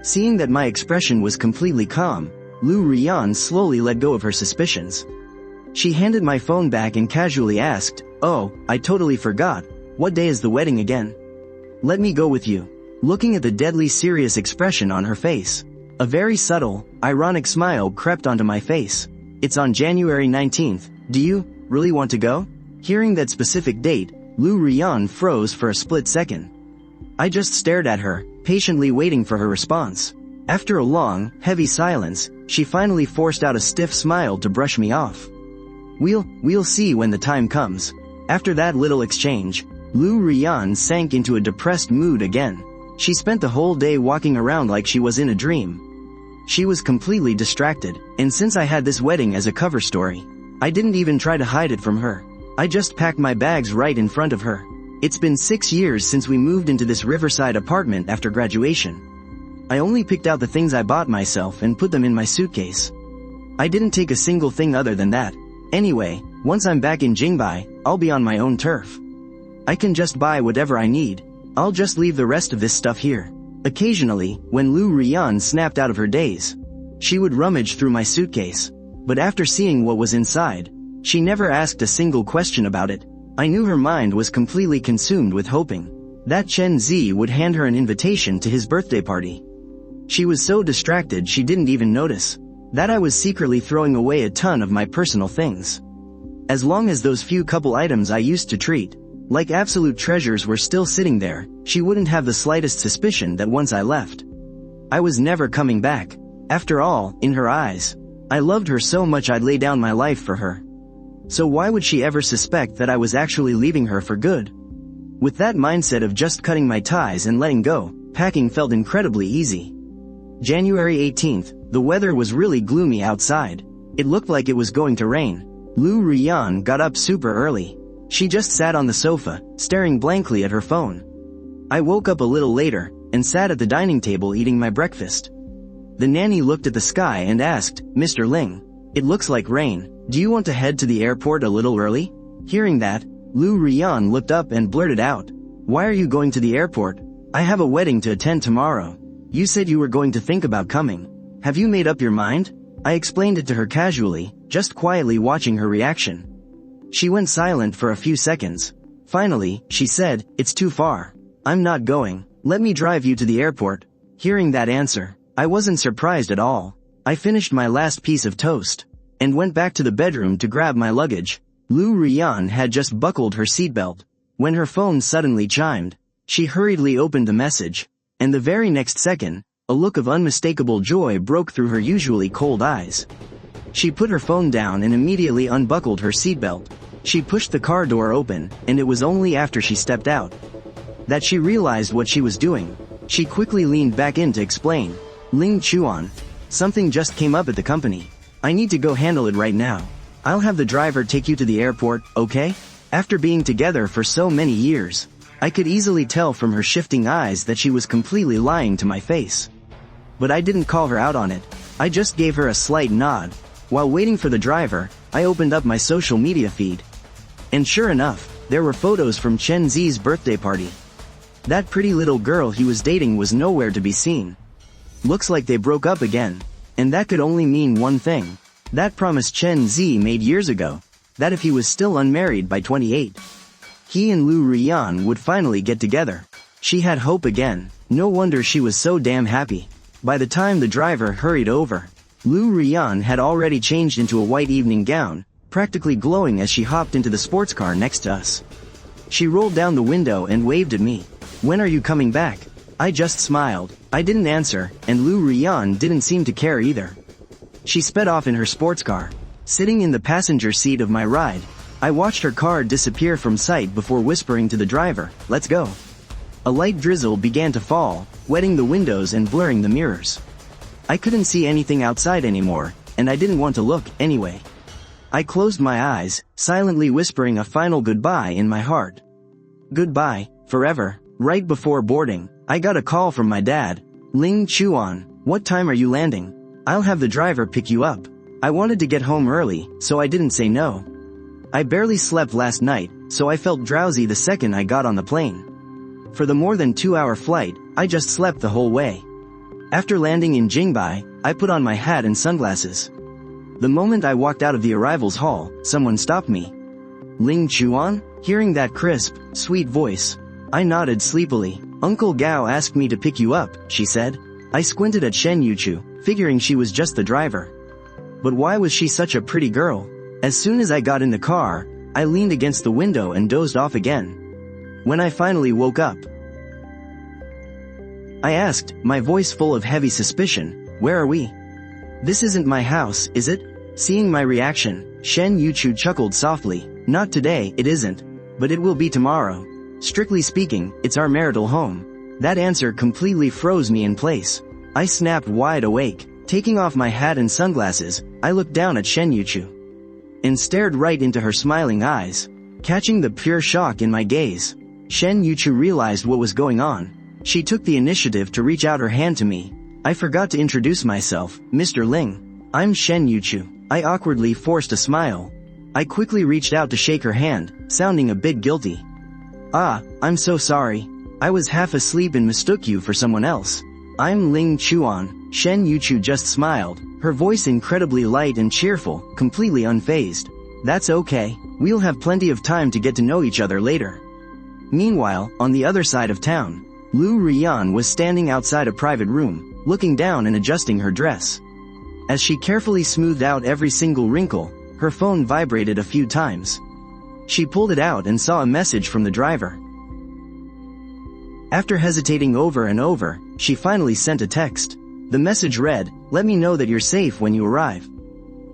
Seeing that my expression was completely calm, Lu Rian slowly let go of her suspicions. She handed my phone back and casually asked, "Oh, I totally forgot. What day is the wedding again?" "Let me go with you." Looking at the deadly serious expression on her face, a very subtle, ironic smile crept onto my face. "It's on January 19th, do you really want to go?" Hearing that specific date, Lu Rian froze for a split second. I just stared at her, patiently waiting for her response. After a long, heavy silence, she finally forced out a stiff smile to brush me off. We'll see when the time comes." After that little exchange, Lu Rian sank into a depressed mood again. She spent the whole day walking around like she was in a dream. She was completely distracted, and since I had this wedding as a cover story, I didn't even try to hide it from her. I just packed my bags right in front of her. It's been 6 years since we moved into this riverside apartment after graduation. I only picked out the things I bought myself and put them in my suitcase. I didn't take a single thing other than that. Anyway, once I'm back in Jingbai, I'll be on my own turf. I can just buy whatever I need. I'll just leave the rest of this stuff here. Occasionally, when Lu Rian snapped out of her daze, she would rummage through my suitcase. But after seeing what was inside, she never asked a single question about it. I knew her mind was completely consumed with hoping that Chen Zi would hand her an invitation to his birthday party. She was so distracted she didn't even notice that I was secretly throwing away a ton of my personal things. As long as those few couple items I used to treat like absolute treasures were still sitting there, she wouldn't have the slightest suspicion that once I left, I was never coming back. After all, in her eyes, I loved her so much I'd lay down my life for her. So why would she ever suspect that I was actually leaving her for good? With that mindset of just cutting my ties and letting go, packing felt incredibly easy. January 18th, the weather was really gloomy outside. It looked like it was going to rain. Lu Rian got up super early. She just sat on the sofa, staring blankly at her phone. I woke up a little later, and sat at the dining table eating my breakfast. The nanny looked at the sky and asked, "Mr. Ling, it looks like rain. Do you want to head to the airport a little early?" Hearing that, Lu Rian looked up and blurted out, "Why are you going to the airport? I have a wedding to attend tomorrow. You said you were going to think about coming. Have you made up your mind?" I explained it to her casually, just quietly watching her reaction. She went silent for a few seconds. Finally, she said, "It's too far. I'm not going. Let me drive you to the airport." Hearing that answer, I wasn't surprised at all. I finished my last piece of toast and went back to the bedroom to grab my luggage. Lu Rian had just buckled her seatbelt when her phone suddenly chimed. She hurriedly opened the message, and the very next second, a look of unmistakable joy broke through her usually cold eyes. She put her phone down and immediately unbuckled her seatbelt. She pushed the car door open, and it was only after she stepped out that she realized what she was doing. She quickly leaned back in to explain, "Ling Chuan, something just came up at the company. I need to go handle it right now. I'll have the driver take you to the airport, okay?" After being together for so many years, I could easily tell from her shifting eyes that she was completely lying to my face. But I didn't call her out on it. I just gave her a slight nod. While waiting for the driver, I opened up my social media feed. And sure enough, there were photos from Chen Zi's birthday party. That pretty little girl he was dating was nowhere to be seen. Looks like they broke up again. And that could only mean one thing. That promise Chen Zi made years ago, that if he was still unmarried by 28, he and Lu Rian would finally get together. She had hope again. No wonder she was so damn happy. By the time the driver hurried over, Lu Rian had already changed into a white evening gown, practically glowing as she hopped into the sports car next to us. She rolled down the window and waved at me. "When are you coming back?" I just smiled. I didn't answer, and Lu Rian didn't seem to care either. She sped off in her sports car. Sitting in the passenger seat of my ride, I watched her car disappear from sight before whispering to the driver, "Let's go." A light drizzle began to fall, wetting the windows and blurring the mirrors. I couldn't see anything outside anymore, and I didn't want to look, anyway. I closed my eyes, silently whispering a final goodbye in my heart. Goodbye, forever. Right before boarding, I got a call from my dad. "Ling Chuan, what time are you landing? I'll have the driver pick you up." I wanted to get home early, so I didn't say no. I barely slept last night, so I felt drowsy the second I got on the plane. For the more than 2-hour flight, I just slept the whole way. After landing in Jingbai, I put on my hat and sunglasses. The moment I walked out of the arrivals hall, someone stopped me. "Ling Chuan?" Hearing that crisp, sweet voice, I nodded sleepily. "Uncle Gao asked me to pick you up," she said. I squinted at Shen Yuchu, figuring she was just the driver. But why was she such a pretty girl? As soon as I got in the car, I leaned against the window and dozed off again. When I finally woke up, I asked, my voice full of heavy suspicion, "Where are we? This isn't my house, is it?" Seeing my reaction, Shen Yuchu chuckled softly. "Not today, it isn't. But it will be tomorrow. Strictly speaking, it's our marital home." That answer completely froze me in place. I snapped wide awake. Taking off my hat and sunglasses, I looked down at Shen Yuchu and stared right into her smiling eyes. Catching the pure shock in my gaze, Shen Yuchu realized what was going on. She took the initiative to reach out her hand to me. I forgot to introduce myself, "Mr. Ling. I'm Shen Yuchu." I awkwardly forced a smile. I quickly reached out to shake her hand, sounding a bit guilty. "Ah, I'm so sorry. I was half asleep and mistook you for someone else. I'm Ling Chuan." Shen Yuchu just smiled, her voice incredibly light and cheerful, completely unfazed. "That's okay. We'll have plenty of time to get to know each other later." Meanwhile, on the other side of town, Lu Rian was standing outside a private room, looking down and adjusting her dress. As she carefully smoothed out every single wrinkle, her phone vibrated a few times. She pulled it out and saw a message from the driver. After hesitating over and over, she finally sent a text. The message read, "Let me know that you're safe when you arrive."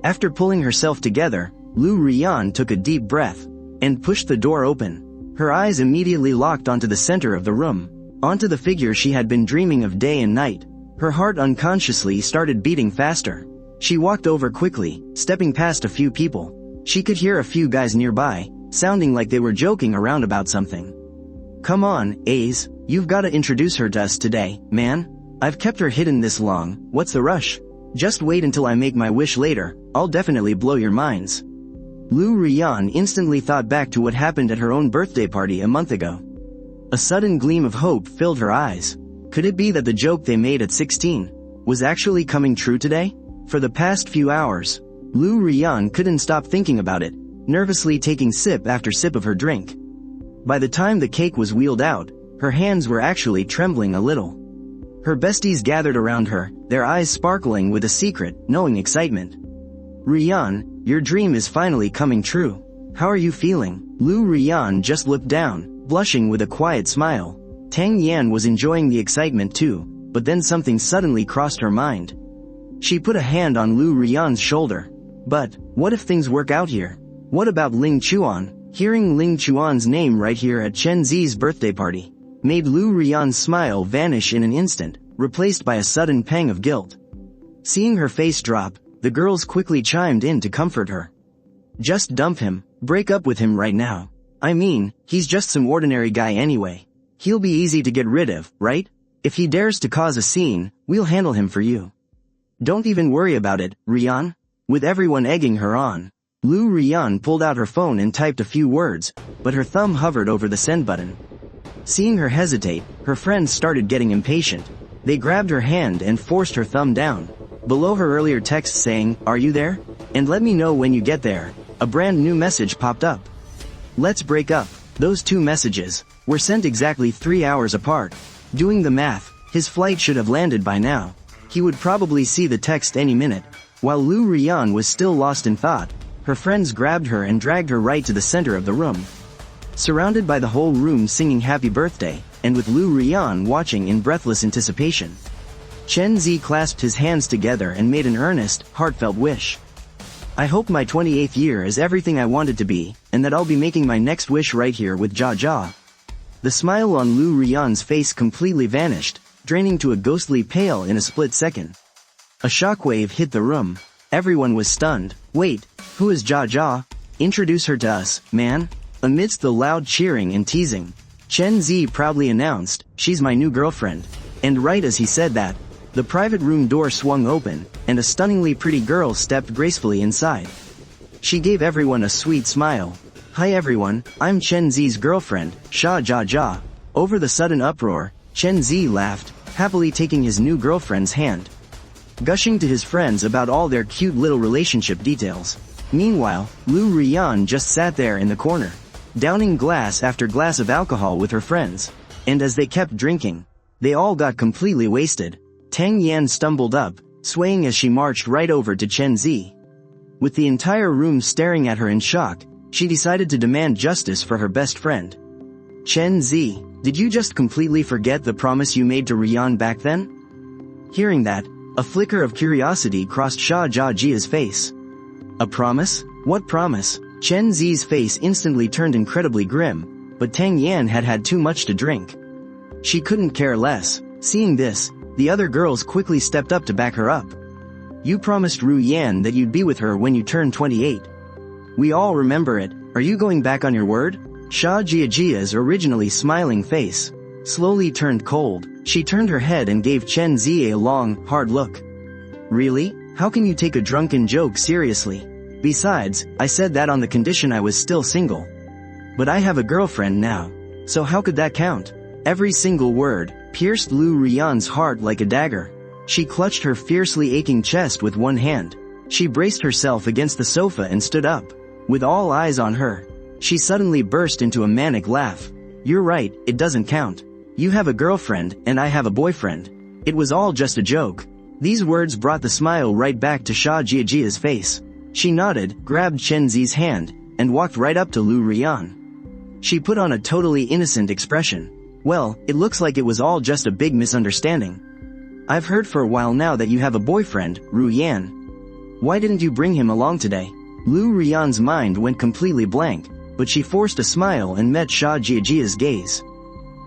After pulling herself together, Lu Rian took a deep breath and pushed the door open. Her eyes immediately locked onto the center of the room, onto the figure she had been dreaming of day and night. Her heart unconsciously started beating faster. She walked over quickly, stepping past a few people. She could hear a few guys nearby, sounding like they were joking around about something. "Come on, Ace, you've gotta introduce her to us today, man. I've kept her hidden this long, what's the rush? Just wait until I make my wish later, I'll definitely blow your minds." Lu Rian instantly thought back to what happened at her own birthday party a month ago. A sudden gleam of hope filled her eyes. Could it be that the joke they made at 16 was actually coming true today? For the past few hours, Lu Rian couldn't stop thinking about it, nervously taking sip after sip of her drink. By the time the cake was wheeled out, her hands were actually trembling a little. Her besties gathered around her, their eyes sparkling with a secret, knowing excitement. "Rian, your dream is finally coming true. How are you feeling?" Lu Rian just looked down, blushing with a quiet smile. Tang Yan was enjoying the excitement too, but then something suddenly crossed her mind. She put a hand on Lu Rian's shoulder. "But, what if things work out here? What about Ling Chuan?" Hearing Ling Chuan's name right here at Chen Zi's birthday party made Lu Rian's smile vanish in an instant, replaced by a sudden pang of guilt. Seeing her face drop, the girls quickly chimed in to comfort her. "Just dump him, break up with him right now. I mean, he's just some ordinary guy anyway. He'll be easy to get rid of, right? If he dares to cause a scene, we'll handle him for you. Don't even worry about it, Rian." With everyone egging her on, Lu Rian pulled out her phone and typed a few words, but her thumb hovered over the send button. Seeing her hesitate, her friends started getting impatient. They grabbed her hand and forced her thumb down. Below her earlier text saying, "Are you there? And let me know when you get there," a brand new message popped up. "Let's break up." Those two messages were sent exactly 3 hours apart. Doing the math, his flight should have landed by now. He would probably see the text any minute. While Lu Rian was still lost in thought, her friends grabbed her and dragged her right to the center of the room. Surrounded by the whole room singing happy birthday, and with Lu Rian watching in breathless anticipation, Chen Zi clasped his hands together and made an earnest, heartfelt wish. "I hope my 28th year is everything I want it to be, and that I'll be making my next wish right here with Jia Jia. The smile on Lu Rian's face completely vanished, draining to a ghostly pale in a split second. A shockwave hit the room. Everyone was stunned. Wait, who is Jia Jia? Introduce her to us, man. Amidst the loud cheering and teasing, Chen Zi proudly announced, she's my new girlfriend. And right as he said that, the private room door swung open, and a stunningly pretty girl stepped gracefully inside. She gave everyone a sweet smile. Hi everyone, I'm Chen Zi's girlfriend, Jia Jia. Over the sudden uproar, Chen Zi laughed, happily taking his new girlfriend's hand, gushing to his friends about all their cute little relationship details. Meanwhile, Lu Rian just sat there in the corner, downing glass after glass of alcohol with her friends. And as they kept drinking, they all got completely wasted. Tang Yan stumbled up, swaying as she marched right over to Chen Zi. With the entire room staring at her in shock, she decided to demand justice for her best friend. Chen Zi, did you just completely forget the promise you made to Rian back then? Hearing that, a flicker of curiosity crossed Jia Jia's face. A promise? What promise? Chen Zi's face instantly turned incredibly grim, but Tang Yan had had too much to drink. She couldn't care less. Seeing this, the other girls quickly stepped up to back her up. You promised Ru Yan that you'd be with her when you turned 28. We all remember it. Are you going back on your word? Jia Jia's originally smiling face slowly turned cold. She turned her head and gave Chen Zi a long, hard look. Really? How can you take a drunken joke seriously? Besides, I said that on the condition I was still single. But I have a girlfriend now. So how could that count? Every single word pierced Lu Rian's heart like a dagger. She clutched her fiercely aching chest with one hand. She braced herself against the sofa and stood up. With all eyes on her, she suddenly burst into a manic laugh. You're right, it doesn't count. You have a girlfriend, and I have a boyfriend. It was all just a joke. These words brought the smile right back to Jia Jia's face. She nodded, grabbed Chen Zi's hand, and walked right up to Lu Rian. She put on a totally innocent expression. Well, it looks like it was all just a big misunderstanding. I've heard for a while now that you have a boyfriend, Ru Yan. Why didn't you bring him along today? Lu Rian's mind went completely blank, but she forced a smile and met Jia Jia's gaze.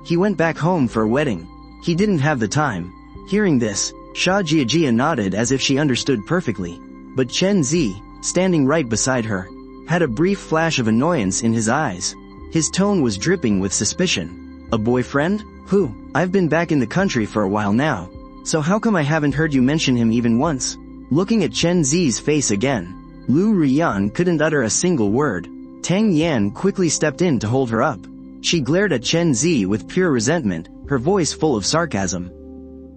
He went back home for a wedding. He didn't have the time. Hearing this, Jia Jia nodded as if she understood perfectly. But Chen Zi, standing right beside her, had a brief flash of annoyance in his eyes. His tone was dripping with suspicion. A boyfriend? Who? I've been back in the country for a while now. So how come I haven't heard you mention him even once? Looking at Chen Zi's face again, Lu Rian couldn't utter a single word. Tang Yan quickly stepped in to hold her up. She glared at Chen Zi with pure resentment, her voice full of sarcasm.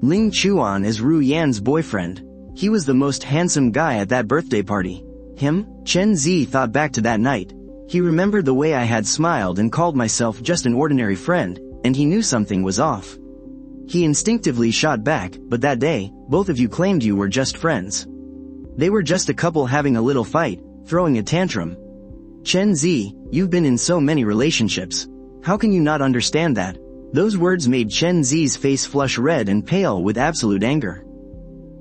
Ling Chuan is Ru Yan's boyfriend. He was the most handsome guy at that birthday party. Him? Chen Zi thought back to that night. He remembered the way I had smiled and called myself just an ordinary friend, and he knew something was off. He instinctively shot back, but that day, both of you claimed you were just friends. They were just a couple having a little fight, throwing a tantrum. Chen Zi, you've been in so many relationships. How can you not understand that? Those words made Chen Zi's face flush red and pale with absolute anger.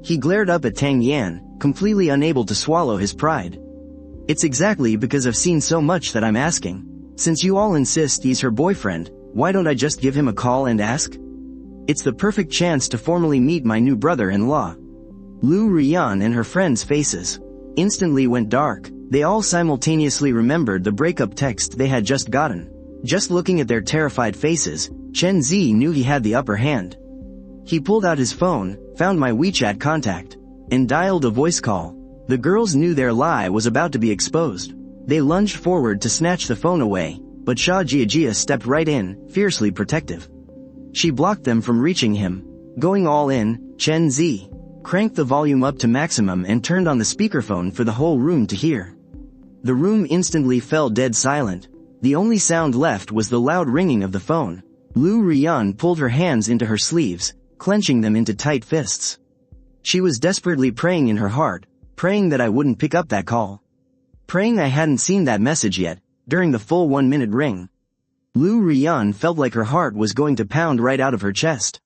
He glared up at Tang Yan, completely unable to swallow his pride. It's exactly because I've seen so much that I'm asking. Since you all insist he's her boyfriend, why don't I just give him a call and ask? It's the perfect chance to formally meet my new brother-in-law. Lu Rian and her friends' faces instantly went dark. They all simultaneously remembered the breakup text they had just gotten. Just looking at their terrified faces, Chen Zi knew he had the upper hand. He pulled out his phone, found my WeChat contact, and dialed a voice call. The girls knew their lie was about to be exposed. They lunged forward to snatch the phone away, but Jia Jia stepped right in, fiercely protective. She blocked them from reaching him. Going all in, Chen Zi cranked the volume up to maximum and turned on the speakerphone for the whole room to hear. The room instantly fell dead silent. The only sound left was the loud ringing of the phone. Lu Rian pulled her hands into her sleeves, clenching them into tight fists. She was desperately praying in her heart, praying that I wouldn't pick up that call. Praying I hadn't seen that message yet, during the full 1-minute ring. Lu Rian felt like her heart was going to pound right out of her chest.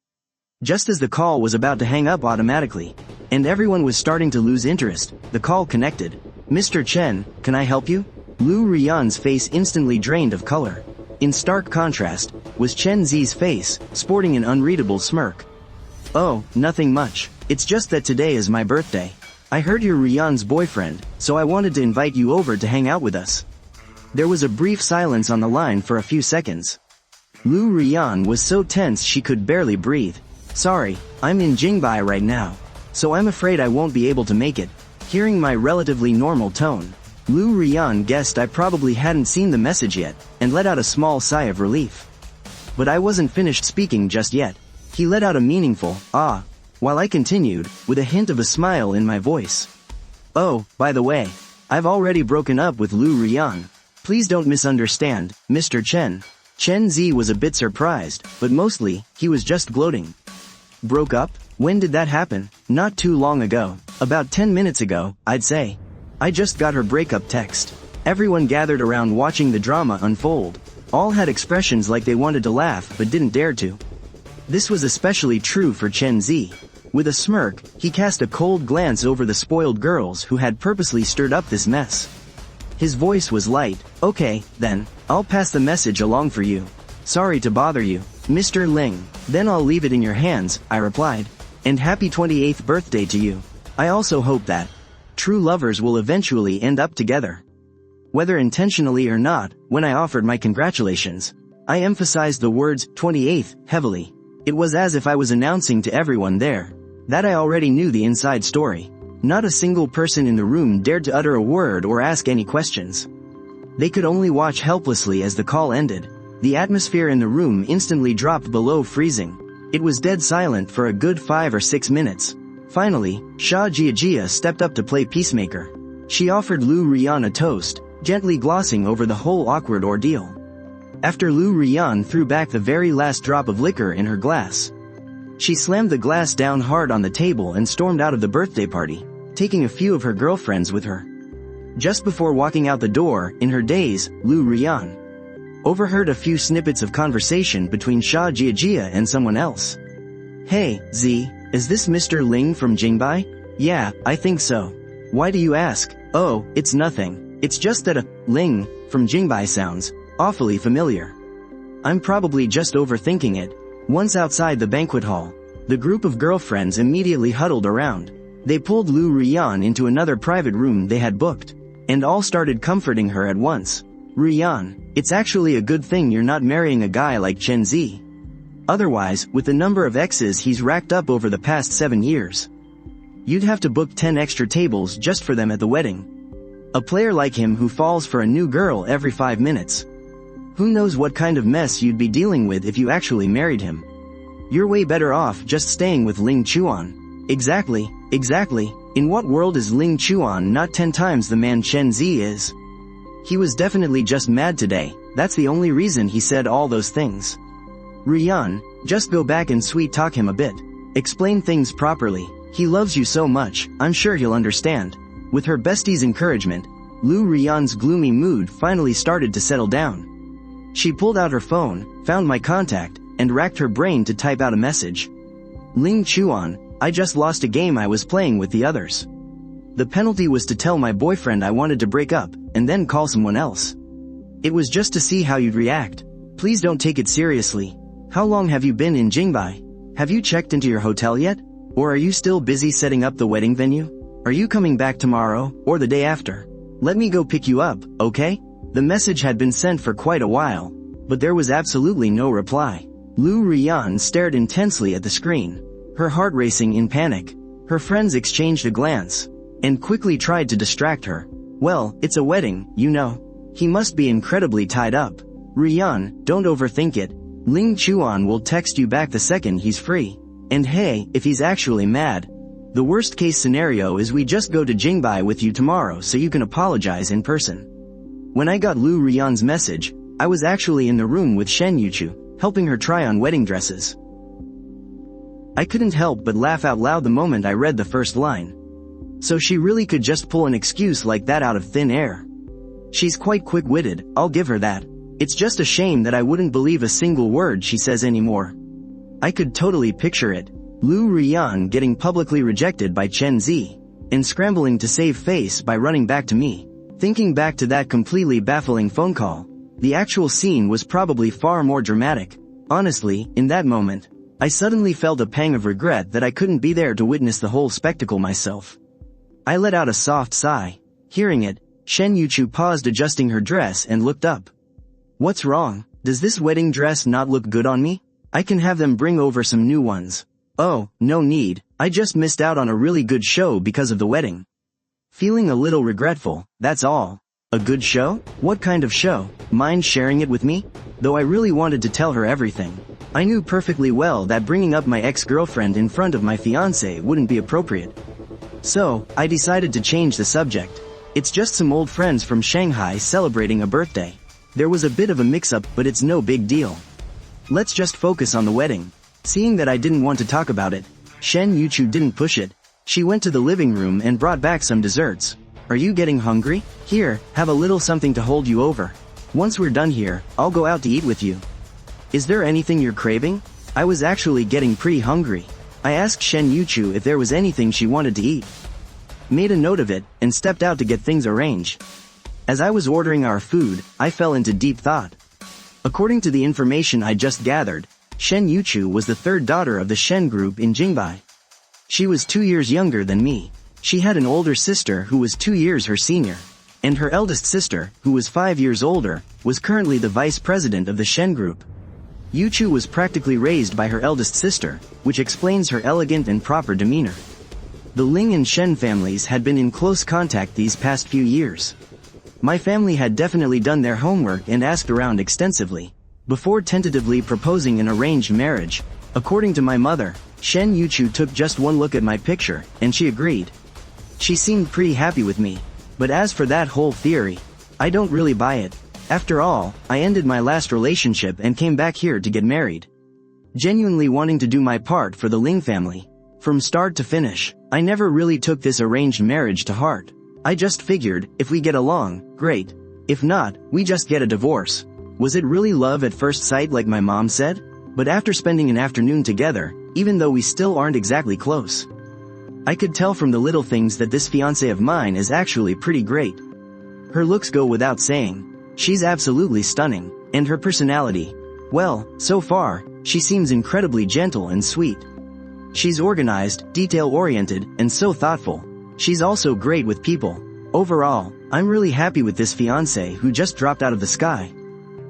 Just as the call was about to hang up automatically, and everyone was starting to lose interest, the call connected. Mr. Chen, can I help you? Lu Rian's face instantly drained of color. In stark contrast, was Chen Zi's face, sporting an unreadable smirk. "Oh, nothing much. It's just that today is my birthday. I heard you're Rian's boyfriend, so I wanted to invite you over to hang out with us." There was a brief silence on the line for a few seconds. Lu Rian was so tense she could barely breathe. "Sorry, I'm in Jingbai right now, so I'm afraid I won't be able to make it." Hearing my relatively normal tone, Lu Rian guessed I probably hadn't seen the message yet, and let out a small sigh of relief. But I wasn't finished speaking just yet. He let out a meaningful, "ah," while I continued, with a hint of a smile in my voice. "Oh, by the way, I've already broken up with Lu Rian. Please don't misunderstand, Mr. Chen." Chen Zi was a bit surprised, but mostly, he was just gloating. "Broke up? When did that happen?" "Not too long ago. About 10 minutes ago, I'd say. I just got her breakup text." Everyone gathered around watching the drama unfold. All had expressions like they wanted to laugh but didn't dare to. This was especially true for Chen Zi. With a smirk, he cast a cold glance over the spoiled girls who had purposely stirred up this mess. His voice was light. "Okay, then, I'll pass the message along for you. Sorry to bother you, Mr. Ling." "Then I'll leave it in your hands," I replied. "And happy 28th birthday to you. I also hope that true lovers will eventually end up together." Whether intentionally or not, when I offered my congratulations, I emphasized the words 28th heavily. It was as if I was announcing to everyone there that I already knew the inside story. Not a single person in the room dared to utter a word or ask any questions. They could only watch helplessly as the call ended. The atmosphere in the room instantly dropped below freezing. It was dead silent for a good 5 or 6 minutes. Finally, Sha Jiajia stepped up to play peacemaker. She offered Lu Rian a toast, gently glossing over the whole awkward ordeal. After Lu Rian threw back the very last drop of liquor in her glass, she slammed the glass down hard on the table and stormed out of the birthday party, taking a few of her girlfriends with her. Just before walking out the door, in her daze, Lu Rian overheard a few snippets of conversation between Sha Jiajia and someone else. "Hey, Z, is this Mr. Ling from Jingbai?" "Yeah, I think so. Why do you ask?" "Oh, it's nothing. It's just that a Ling from Jingbai sounds awfully familiar. I'm probably just overthinking it." Once outside the banquet hall, the group of girlfriends immediately huddled around. They pulled Lu Rian into another private room they had booked, and all started comforting her at once. "Rian, it's actually a good thing you're not marrying a guy like Chen Zi. Otherwise, with the number of exes he's racked up over the past 7 years, you'd have to book 10 extra tables just for them at the wedding. A player like him who falls for a new girl every 5 minutes. Who knows what kind of mess you'd be dealing with if you actually married him. You're way better off just staying with Ling Chuan." Exactly. In what world is Ling Chuan not 10 times the man Chen Zi is? He was definitely just mad today. That's the only reason he said all those things. "Rian, just go back and sweet talk him a bit. Explain things properly. He loves you so much, I'm sure he'll understand." With her bestie's encouragement, Lu Rian's gloomy mood finally started to settle down. She pulled out her phone, found my contact, and racked her brain to type out a message. "Ling Chuan, I just lost a game I was playing with the others. The penalty was to tell my boyfriend I wanted to break up, and then call someone else. It was just to see how you'd react. Please don't take it seriously. How long have you been in Jingbai? Have you checked into your hotel yet? Or are you still busy setting up the wedding venue? Are you coming back tomorrow, or the day after? Let me go pick you up, okay?" The message had been sent for quite a while, but there was absolutely no reply. Lu Rian stared intensely at the screen, her heart racing in panic. Her friends exchanged a glance, and quickly tried to distract her. "Well, it's a wedding, you know. He must be incredibly tied up. Rian, don't overthink it. Ling Chuan will text you back the second he's free. And hey, if he's actually mad, the worst case scenario is we just go to Jingbai with you tomorrow so you can apologize in person." When I got Lu Rian's message, I was actually in the room with Shen Yuchu, helping her try on wedding dresses. I couldn't help but laugh out loud the moment I read the first line. So she really could just pull an excuse like that out of thin air. She's quite quick-witted, I'll give her that. It's just a shame that I wouldn't believe a single word she says anymore. I could totally picture it. Lu Rian getting publicly rejected by Chen Zi, and scrambling to save face by running back to me. Thinking back to that completely baffling phone call, the actual scene was probably far more dramatic. Honestly, in that moment, I suddenly felt a pang of regret that I couldn't be there to witness the whole spectacle myself. I let out a soft sigh. Hearing it, Shen Yuchu paused adjusting her dress and looked up. What's wrong? Does this wedding dress not look good on me? I can have them bring over some new ones. Oh, no need, I just missed out on a really good show because of the wedding. Feeling a little regretful, that's all. A good show? What kind of show? Mind sharing it with me? Though I really wanted to tell her everything. I knew perfectly well that bringing up my ex-girlfriend in front of my fiancé wouldn't be appropriate. So, I decided to change the subject. It's just some old friends from Shanghai celebrating a birthday. There was a bit of a mix-up, but it's no big deal. Let's just focus on the wedding. Seeing that I didn't want to talk about it, Shen Yuchu didn't push it. She went to the living room and brought back some desserts. Are you getting hungry? Here, have a little something to hold you over. Once we're done here, I'll go out to eat with you. Is there anything you're craving? I was actually getting pretty hungry. I asked Shen Yuchu if there was anything she wanted to eat. Made a note of it, and stepped out to get things arranged. As I was ordering our food, I fell into deep thought. According to the information I just gathered, Shen Yuchu was the third daughter of the Shen group in Jingbai. She was 2 years younger than me. She had an older sister who was 2 years her senior. And her eldest sister, who was 5 years older, was currently the vice president of the Shen group. Yuchu was practically raised by her eldest sister, which explains her elegant and proper demeanor. The Ling and Shen families had been in close contact these past few years. My family had definitely done their homework and asked around extensively, before tentatively proposing an arranged marriage. According to my mother, Shen Yuchu took just one look at my picture, and she agreed. She seemed pretty happy with me. But as for that whole theory, I don't really buy it. After all, I ended my last relationship and came back here to get married. Genuinely wanting to do my part for the Ling family. From start to finish, I never really took this arranged marriage to heart. I just figured, if we get along, great. If not, we just get a divorce. Was it really love at first sight like my mom said? But after spending an afternoon together, even though we still aren't exactly close, I could tell from the little things that this fiancé of mine is actually pretty great. Her looks go without saying. She's absolutely stunning. And her personality, well, so far, she seems incredibly gentle and sweet. She's organized, detail-oriented, and so thoughtful. She's also great with people. Overall, I'm really happy with this fiancé who just dropped out of the sky.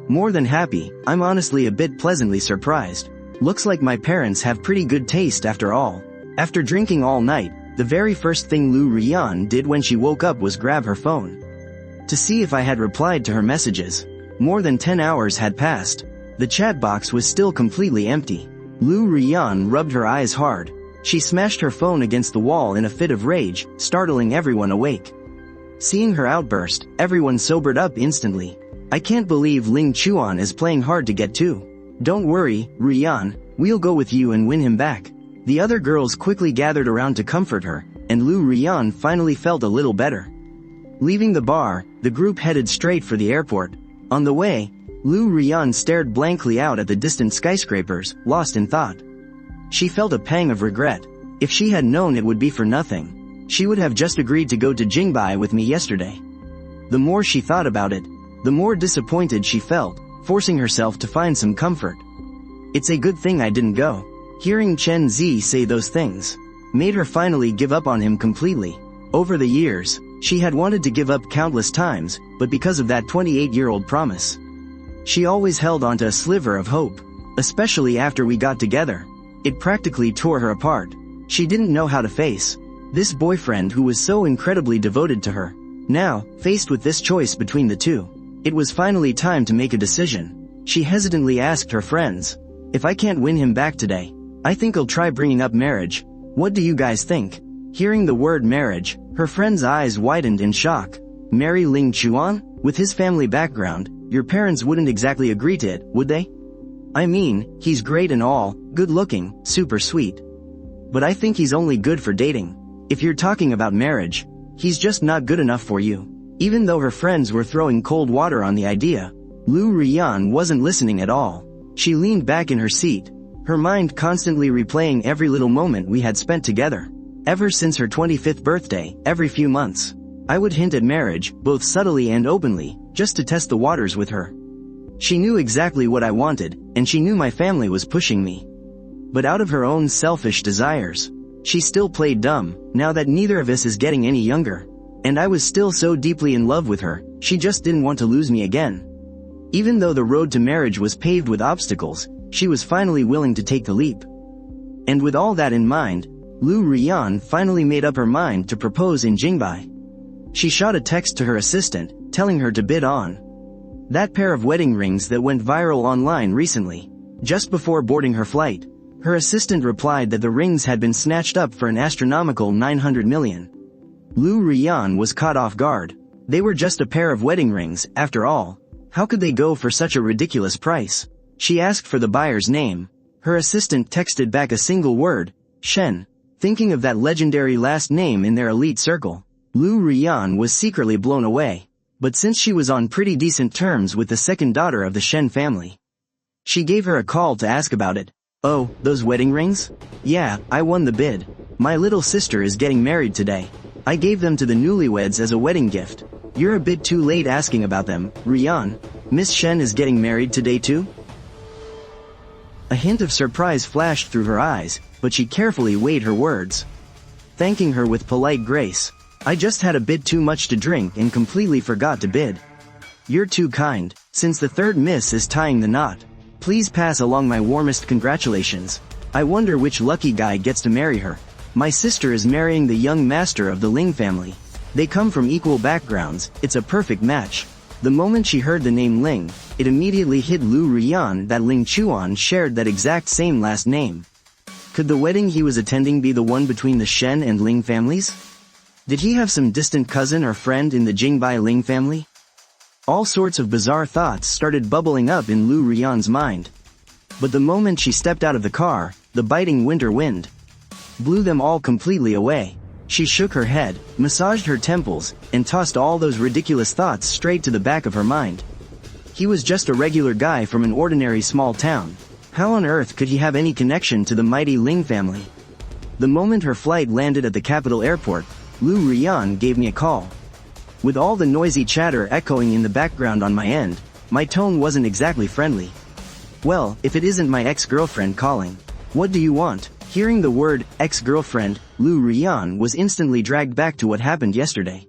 More than happy, I'm honestly a bit pleasantly surprised. Looks like my parents have pretty good taste after all. After drinking all night, the very first thing Lu Rian did when she woke up was grab her phone to see if I had replied to her messages. More than 10 hours had passed. The chat box was still completely empty. Lu Rian rubbed her eyes hard. She smashed her phone against the wall in a fit of rage, startling everyone awake. Seeing her outburst, everyone sobered up instantly. I can't believe Ling Chuan is playing hard to get to. Don't worry, Rian, we'll go with you and win him back. The other girls quickly gathered around to comfort her, and Lu Rian finally felt a little better. Leaving the bar, the group headed straight for the airport. On the way, Lu Rian stared blankly out at the distant skyscrapers, lost in thought. She felt a pang of regret. If she had known it would be for nothing, she would have just agreed to go to Jingbai with me yesterday. The more she thought about it, the more disappointed she felt, forcing herself to find some comfort. It's a good thing I didn't go. Hearing Chen Zi say those things made her finally give up on him completely. Over the years, she had wanted to give up countless times, but because of that 28-year-old promise, she always held onto a sliver of hope. Especially after we got together, it practically tore her apart. She didn't know how to face this boyfriend who was so incredibly devoted to her. Now, faced with this choice between the two, it was finally time to make a decision. She hesitantly asked her friends, if I can't win him back today, I think I'll try bringing up marriage. What do you guys think? Hearing the word marriage, her friend's eyes widened in shock. Marry Ling Chuan? With his family background, your parents wouldn't exactly agree to it, would they? I mean, he's great and all, good looking, super sweet. But I think he's only good for dating. If you're talking about marriage, he's just not good enough for you. Even though her friends were throwing cold water on the idea, Lu Rian wasn't listening at all. She leaned back in her seat, her mind constantly replaying every little moment we had spent together. Ever since her 25th birthday, every few months, I would hint at marriage, both subtly and openly, just to test the waters with her. She knew exactly what I wanted, and she knew my family was pushing me. But out of her own selfish desires, she still played dumb, now that neither of us is getting any younger. And I was still so deeply in love with her, she just didn't want to lose me again. Even though the road to marriage was paved with obstacles, she was finally willing to take the leap. And with all that in mind, Lu Rian finally made up her mind to propose in Jingbai. She shot a text to her assistant, telling her to bid on that pair of wedding rings that went viral online recently. Just before boarding her flight, her assistant replied that the rings had been snatched up for an astronomical 900 million. Lu Rian was caught off guard. They were just a pair of wedding rings, after all. How could they go for such a ridiculous price? She asked for the buyer's name. Her assistant texted back a single word, Shen. Thinking of that legendary last name in their elite circle, Lu Rian was secretly blown away. But since she was on pretty decent terms with the second daughter of the Shen family, she gave her a call to ask about it. Oh, those wedding rings? Yeah, I won the bid. My little sister is getting married today. I gave them to the newlyweds as a wedding gift. You're a bit too late asking about them, Rian. Miss Shen is getting married today too? A hint of surprise flashed through her eyes, but she carefully weighed her words. Thanking her with polite grace, I just had a bit too much to drink and completely forgot to bid. You're too kind. Since the third miss is tying the knot, please pass along my warmest congratulations. I wonder which lucky guy gets to marry her. My sister is marrying the young master of the Ling family. They come from equal backgrounds, it's a perfect match. The moment she heard the name Ling, it immediately hit Lu Rian that Ling Chuan shared that exact same last name. Could the wedding he was attending be the one between the Shen and Ling families? Did he have some distant cousin or friend in the Jingbai Ling family? All sorts of bizarre thoughts started bubbling up in Lu Rian's mind. But the moment she stepped out of the car, the biting winter wind blew them all completely away. She shook her head, massaged her temples, and tossed all those ridiculous thoughts straight to the back of her mind. He was just a regular guy from an ordinary small town. How on earth could he have any connection to the mighty Ling family? The moment her flight landed at the capital airport, Lu Rian gave me a call. With all the noisy chatter echoing in the background on my end, my tone wasn't exactly friendly. Well, if it isn't my ex-girlfriend calling. What do you want? Hearing the word ex-girlfriend, Lu Rian was instantly dragged back to what happened yesterday.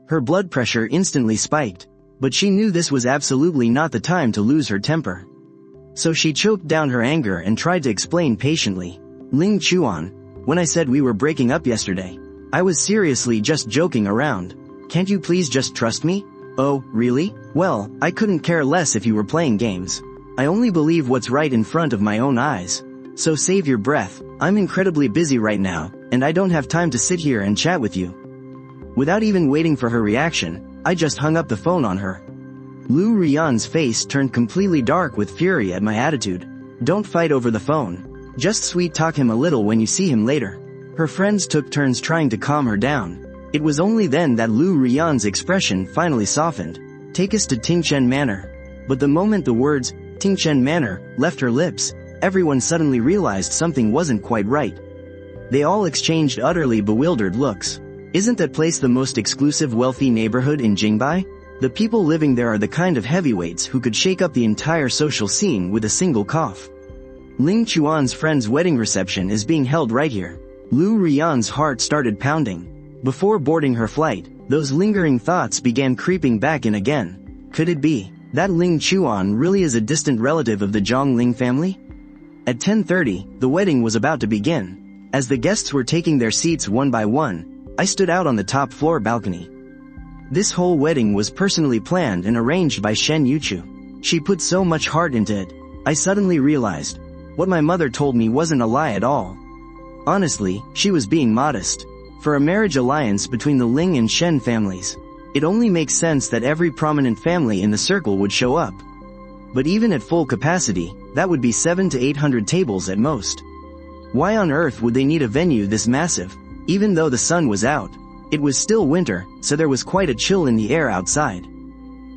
Her blood pressure instantly spiked, but she knew this was absolutely not the time to lose her temper. So she choked down her anger and tried to explain patiently. Ling Chuan, when I said we were breaking up yesterday, I was seriously just joking around. Can't you please just trust me? Oh, really? Well, I couldn't care less if you were playing games. I only believe what's right in front of my own eyes. So save your breath. I'm incredibly busy right now, and I don't have time to sit here and chat with you. Without even waiting for her reaction, I just hung up the phone on her. Lu Rian's face turned completely dark with fury at my attitude. Don't fight over the phone. Just sweet talk him a little when you see him later. Her friends took turns trying to calm her down. It was only then that Lu Rian's expression finally softened. Take us to Tingchen Manor. But the moment the words, Tingchen Manor, left her lips, everyone suddenly realized something wasn't quite right. They all exchanged utterly bewildered looks. Isn't that place the most exclusive wealthy neighborhood in Jingbai? The people living there are the kind of heavyweights who could shake up the entire social scene with a single cough. Ling Chuan's friend's wedding reception is being held right here. Lu Rian's heart started pounding. Before boarding her flight, those lingering thoughts began creeping back in again. Could it be that Ling Chuan really is a distant relative of the Zhong Ling family? At 10:30, the wedding was about to begin. As the guests were taking their seats one by one, I stood out on the top floor balcony. This whole wedding was personally planned and arranged by Shen Yuchu. She put so much heart into it. I suddenly realized, what my mother told me wasn't a lie at all. Honestly, she was being modest. For a marriage alliance between the Ling and Shen families, it only makes sense that every prominent family in the circle would show up. But even at full capacity, that would be 700 to 800 tables at most. Why on earth would they need a venue this massive? Even though the sun was out, it was still winter, so there was quite a chill in the air outside.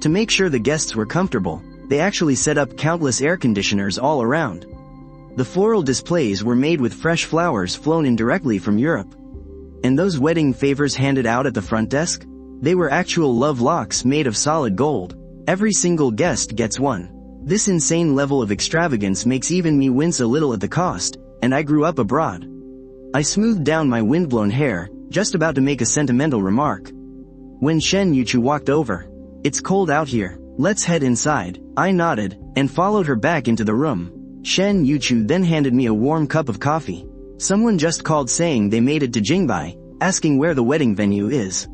To make sure the guests were comfortable, they actually set up countless air conditioners all around. The floral displays were made with fresh flowers flown in directly from Europe. And those wedding favors handed out at the front desk? They were actual love locks made of solid gold. Every single guest gets one. This insane level of extravagance makes even me wince a little at the cost, and I grew up abroad. I smoothed down my windblown hair, just about to make a sentimental remark, when Shen Yuchu walked over. "It's cold out here. Let's head inside." I nodded, and followed her back into the room. Shen Yuchu then handed me a warm cup of coffee. "Someone just called saying they made it to Jingbai, asking where the wedding venue is.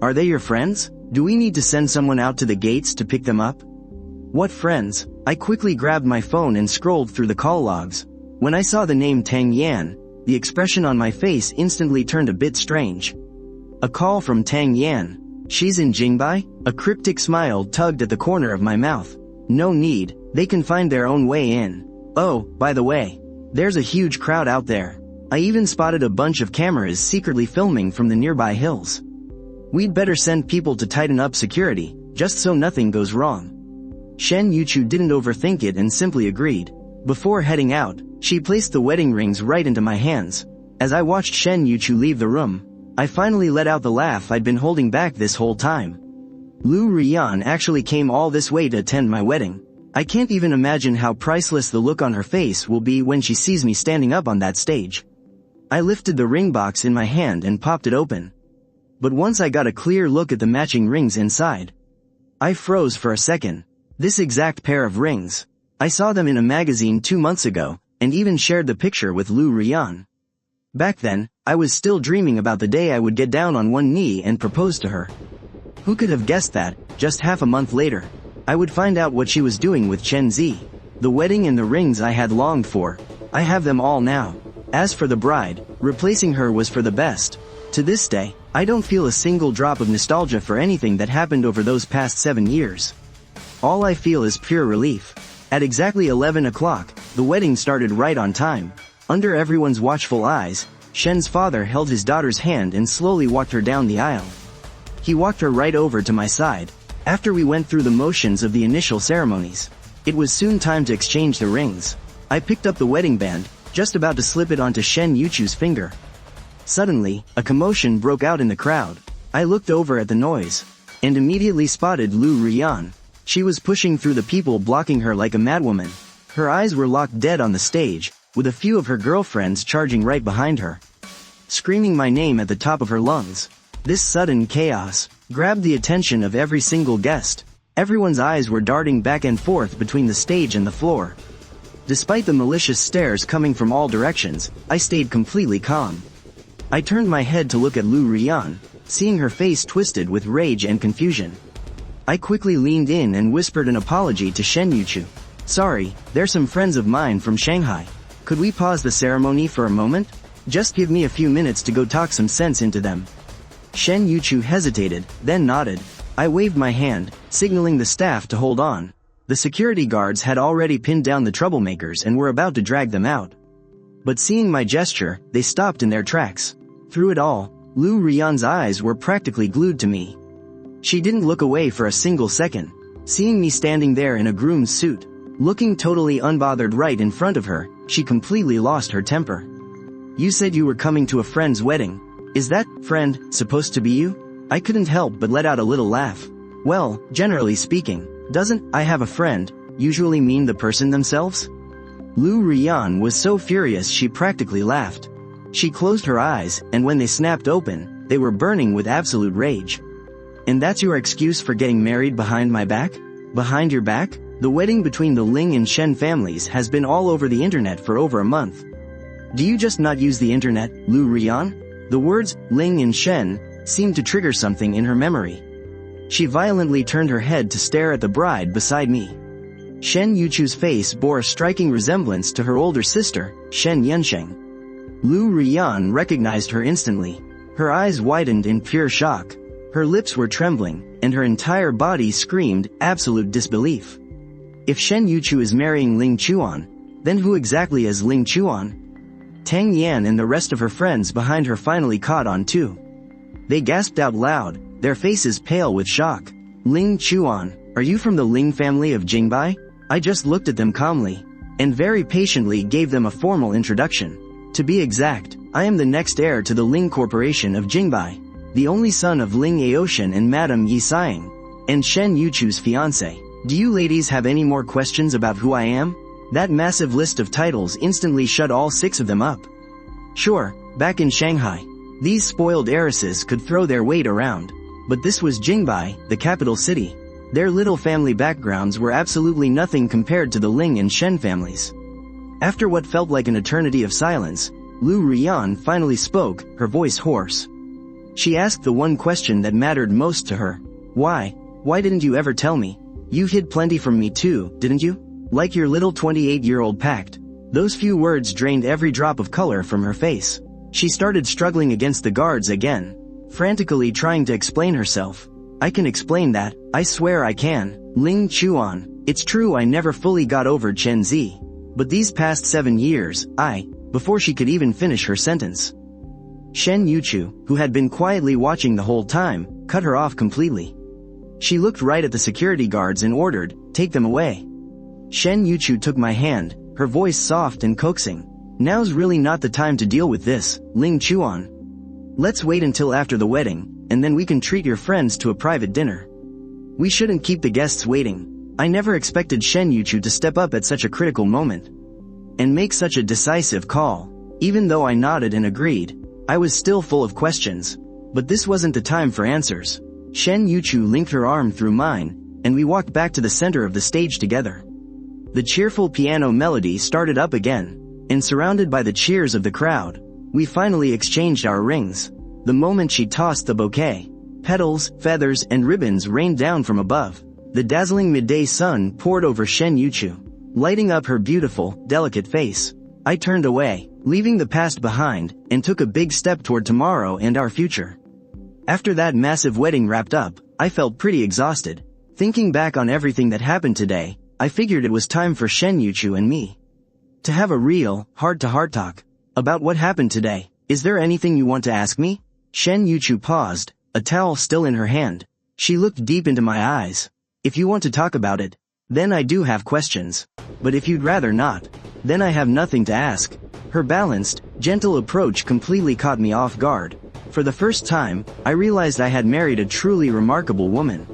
Are they your friends? Do we need to send someone out to the gates to pick them up?" "What friends?" I quickly grabbed my phone and scrolled through the call logs. When I saw the name Tang Yan, the expression on my face instantly turned a bit strange. A call from Tang Yan. She's in Jingbai? A cryptic smile tugged at the corner of my mouth. No need, they can find their own way in. Oh, by the way, there's a huge crowd out there. I even spotted a bunch of cameras secretly filming from the nearby hills. We'd better send people to tighten up security, just so nothing goes wrong. Shen Yuchu didn't overthink it and simply agreed. Before heading out, she placed the wedding rings right into my hands. As I watched Shen Yuchu leave the room, I finally let out the laugh I'd been holding back this whole time. Lu Rian actually came all this way to attend my wedding. I can't even imagine how priceless the look on her face will be when she sees me standing up on that stage. I lifted the ring box in my hand and popped it open. But once I got a clear look at the matching rings inside, I froze for a second. This exact pair of rings. I saw them in a magazine 2 months ago, and even shared the picture with Lu Rian. Back then, I was still dreaming about the day I would get down on one knee and propose to her. Who could have guessed that, just half a month later, I would find out what she was doing with Chen Zi. The wedding and the rings I had longed for. I have them all now. As for the bride, replacing her was for the best. To this day, I don't feel a single drop of nostalgia for anything that happened over those past 7 years. All I feel is pure relief. At exactly 11 o'clock, the wedding started right on time. Under everyone's watchful eyes, Shen's father held his daughter's hand and slowly walked her down the aisle. He walked her right over to my side. After we went through the motions of the initial ceremonies, it was soon time to exchange the rings. I picked up the wedding band, just about to slip it onto Shen Yuchu's finger. Suddenly, a commotion broke out in the crowd. I looked over at the noise, and immediately spotted Lu Rian. She was pushing through the people blocking her like a madwoman. Her eyes were locked dead on the stage, with a few of her girlfriends charging right behind her, screaming my name at the top of her lungs. This sudden chaos grabbed the attention of every single guest. Everyone's eyes were darting back and forth between the stage and the floor. Despite the malicious stares coming from all directions, I stayed completely calm. I turned my head to look at Lu Rian, seeing her face twisted with rage and confusion. I quickly leaned in and whispered an apology to Shen Yuchu. "Sorry, they're some friends of mine from Shanghai. Could we pause the ceremony for a moment? Just give me a few minutes to go talk some sense into them." Shen Yuchu hesitated, then nodded. I waved my hand, signaling the staff to hold on. The security guards had already pinned down the troublemakers and were about to drag them out. But seeing my gesture, they stopped in their tracks. Through it all, Lu Rian's eyes were practically glued to me. She didn't look away for a single second. Seeing me standing there in a groom's suit, looking totally unbothered right in front of her, she completely lost her temper. "You said you were coming to a friend's wedding. Is that friend supposed to be you?" I couldn't help but let out a little laugh. "Well, generally speaking, doesn't I have a friend usually mean the person themselves?" Lu Rian was so furious she practically laughed. She closed her eyes, and when they snapped open, they were burning with absolute rage. "And that's your excuse for getting married behind my back? Behind your back? The wedding between the Ling and Shen families has been all over the internet for over a month. Do you just not use the internet, Lu Rian?" The words, Ling and Shen, seemed to trigger something in her memory. She violently turned her head to stare at the bride beside me. Shen Yuchu's face bore a striking resemblance to her older sister, Shen Yansheng. Lu Rian recognized her instantly. Her eyes widened in pure shock. Her lips were trembling, and her entire body screamed absolute disbelief. If Shen Yuchu is marrying Ling Chuan, then who exactly is Ling Chuan? Tang Yan and the rest of her friends behind her finally caught on too. They gasped out loud, their faces pale with shock. "Ling Chuan, are you from the Ling family of Jingbai?" I just looked at them calmly, and very patiently gave them a formal introduction. "To be exact, I am the next heir to the Ling Corporation of Jingbai. the only son of Ling Aoshan and Madame Yi Siang, and Shen Yuchu's fiancé. Do you ladies have any more questions about who I am? That massive list of titles instantly shut all 6 of them up. Sure, back in Shanghai, these spoiled heiresses could throw their weight around. But this was Jingbai, the capital city. Their little family backgrounds were absolutely nothing compared to the Ling and Shen families. After what felt like an eternity of silence, Lu Rian finally spoke, her voice hoarse. She asked the one question that mattered most to her. Why didn't you ever tell me? You hid plenty from me too, didn't you? Like your little 28-year-old pact. Those few words drained every drop of color from her face. She started struggling against the guards again, frantically trying to explain herself. I can explain that, I swear I can. Ling Chuan, it's true I never fully got over Chen Zi. But these past 7 years, before she could even finish her sentence. Shen Yuchu, who had been quietly watching the whole time, cut her off completely. She looked right at the security guards and ordered, "Take them away." Shen Yuchu took my hand, her voice soft and coaxing. "Now's really not the time to deal with this, Ling Chuan. Let's wait until after the wedding, and then we can treat your friends to a private dinner. We shouldn't keep the guests waiting." I never expected Shen Yuchu to step up at such a critical moment and make such a decisive call. Even though I nodded and agreed, I was still full of questions. But this wasn't the time for answers. Shen Yuchu linked her arm through mine, and we walked back to the center of the stage together. The cheerful piano melody started up again, and surrounded by the cheers of the crowd, we finally exchanged our rings. The moment she tossed the bouquet, petals, feathers, and ribbons rained down from above. The dazzling midday sun poured over Shen Yuchu, lighting up her beautiful, delicate face. I turned away, leaving the past behind, and took a big step toward tomorrow and our future. After that massive wedding wrapped up, I felt pretty exhausted. Thinking back on everything that happened today, I figured it was time for Shen Yuchu and me to have a real, heart-to-heart talk about what happened today. Is there anything you want to ask me? Shen Yuchu paused, a towel still in her hand. She looked deep into my eyes. If you want to talk about it, then I do have questions. But if you'd rather not, then I have nothing to ask. Her balanced, gentle approach completely caught me off guard. For the first time, I realized I had married a truly remarkable woman.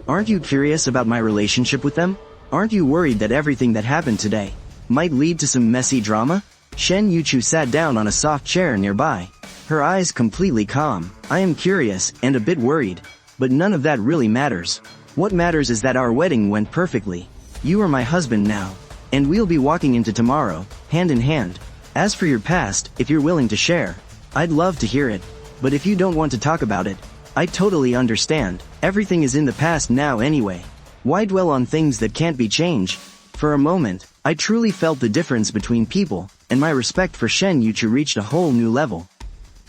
Aren't you curious about my relationship with them? Aren't you worried that everything that happened today might lead to some messy drama? Shen Yuchu sat down on a soft chair nearby, her eyes completely calm. I am curious and a bit worried, but none of that really matters. What matters is that our wedding went perfectly. You are my husband now, and we'll be walking into tomorrow, hand in hand. As for your past, if you're willing to share, I'd love to hear it. But if you don't want to talk about it, I totally understand. Everything is in the past now anyway. Why dwell on things that can't be changed? For a moment, I truly felt the difference between people, and my respect for Shen Yuchu reached a whole new level.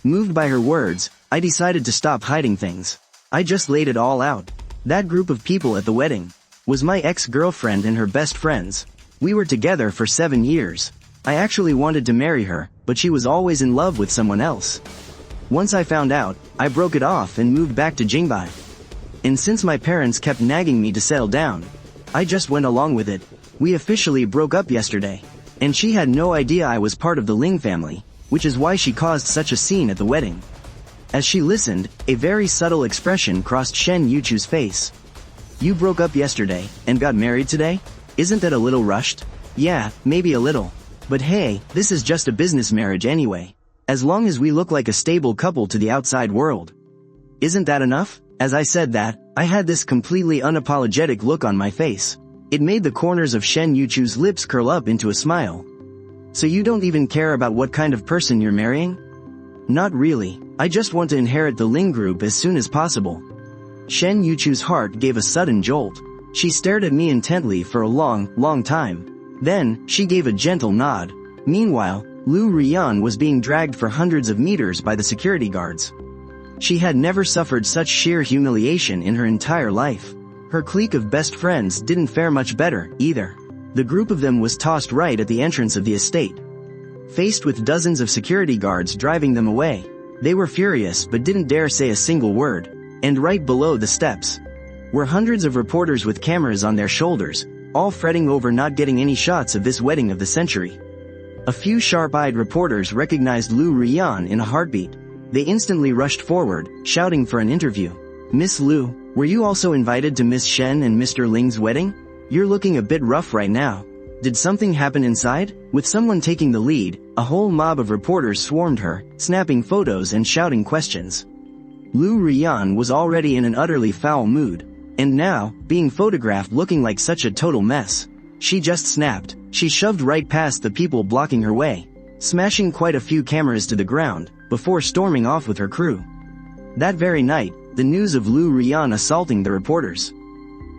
Moved by her words, I decided to stop hiding things. I just laid it all out. That group of people at the wedding was my ex-girlfriend and her best friends. We were together for 7 years. I actually wanted to marry her, but she was always in love with someone else. Once I found out, I broke it off and moved back to Jingbai. And since my parents kept nagging me to settle down, I just went along with it. We officially broke up yesterday, and she had no idea I was part of the Ling family, which is why she caused such a scene at the wedding. As she listened, a very subtle expression crossed Shen Yuchu's face. You broke up yesterday, and got married today? Isn't that a little rushed? Yeah, maybe a little. But hey, this is just a business marriage anyway. As long as we look like a stable couple to the outside world. Isn't that enough? As I said that, I had this completely unapologetic look on my face. It made the corners of Shen Yuchu's lips curl up into a smile. So you don't even care about what kind of person you're marrying? Not really. I just want to inherit the Ling group as soon as possible. Shen Yuchu's heart gave a sudden jolt. She stared at me intently for a long time. Then, she gave a gentle nod. Meanwhile, Lu Rian was being dragged for hundreds of meters by the security guards. She had never suffered such sheer humiliation in her entire life. Her clique of best friends didn't fare much better, either. The group of them was tossed right at the entrance of the estate. Faced with dozens of security guards driving them away, they were furious but didn't dare say a single word. And right below the steps were hundreds of reporters with cameras on their shoulders, all fretting over not getting any shots of this wedding of the century. A few sharp-eyed reporters recognized Lu Rian in a heartbeat. They instantly rushed forward, shouting for an interview. "Miss Lu, were you also invited to Miss Shen and Mr. Ling's wedding? You're looking a bit rough right now. Did something happen inside?" With someone taking the lead, a whole mob of reporters swarmed her, snapping photos and shouting questions. Lu Rian was already in an utterly foul mood. And now, being photographed looking like such a total mess. She just snapped. She shoved right past the people blocking her way, smashing quite a few cameras to the ground, before storming off with her crew. That very night, the news of Lu Rian assaulting the reporters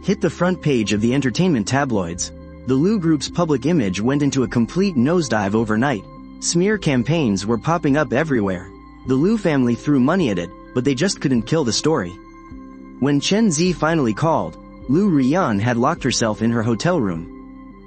hit the front page of the entertainment tabloids. The Lu Group's public image went into a complete nosedive overnight. Smear campaigns were popping up everywhere. The Lu family threw money at it, but they just couldn't kill the story. When Chen Zi finally called, Lu Rian had locked herself in her hotel room,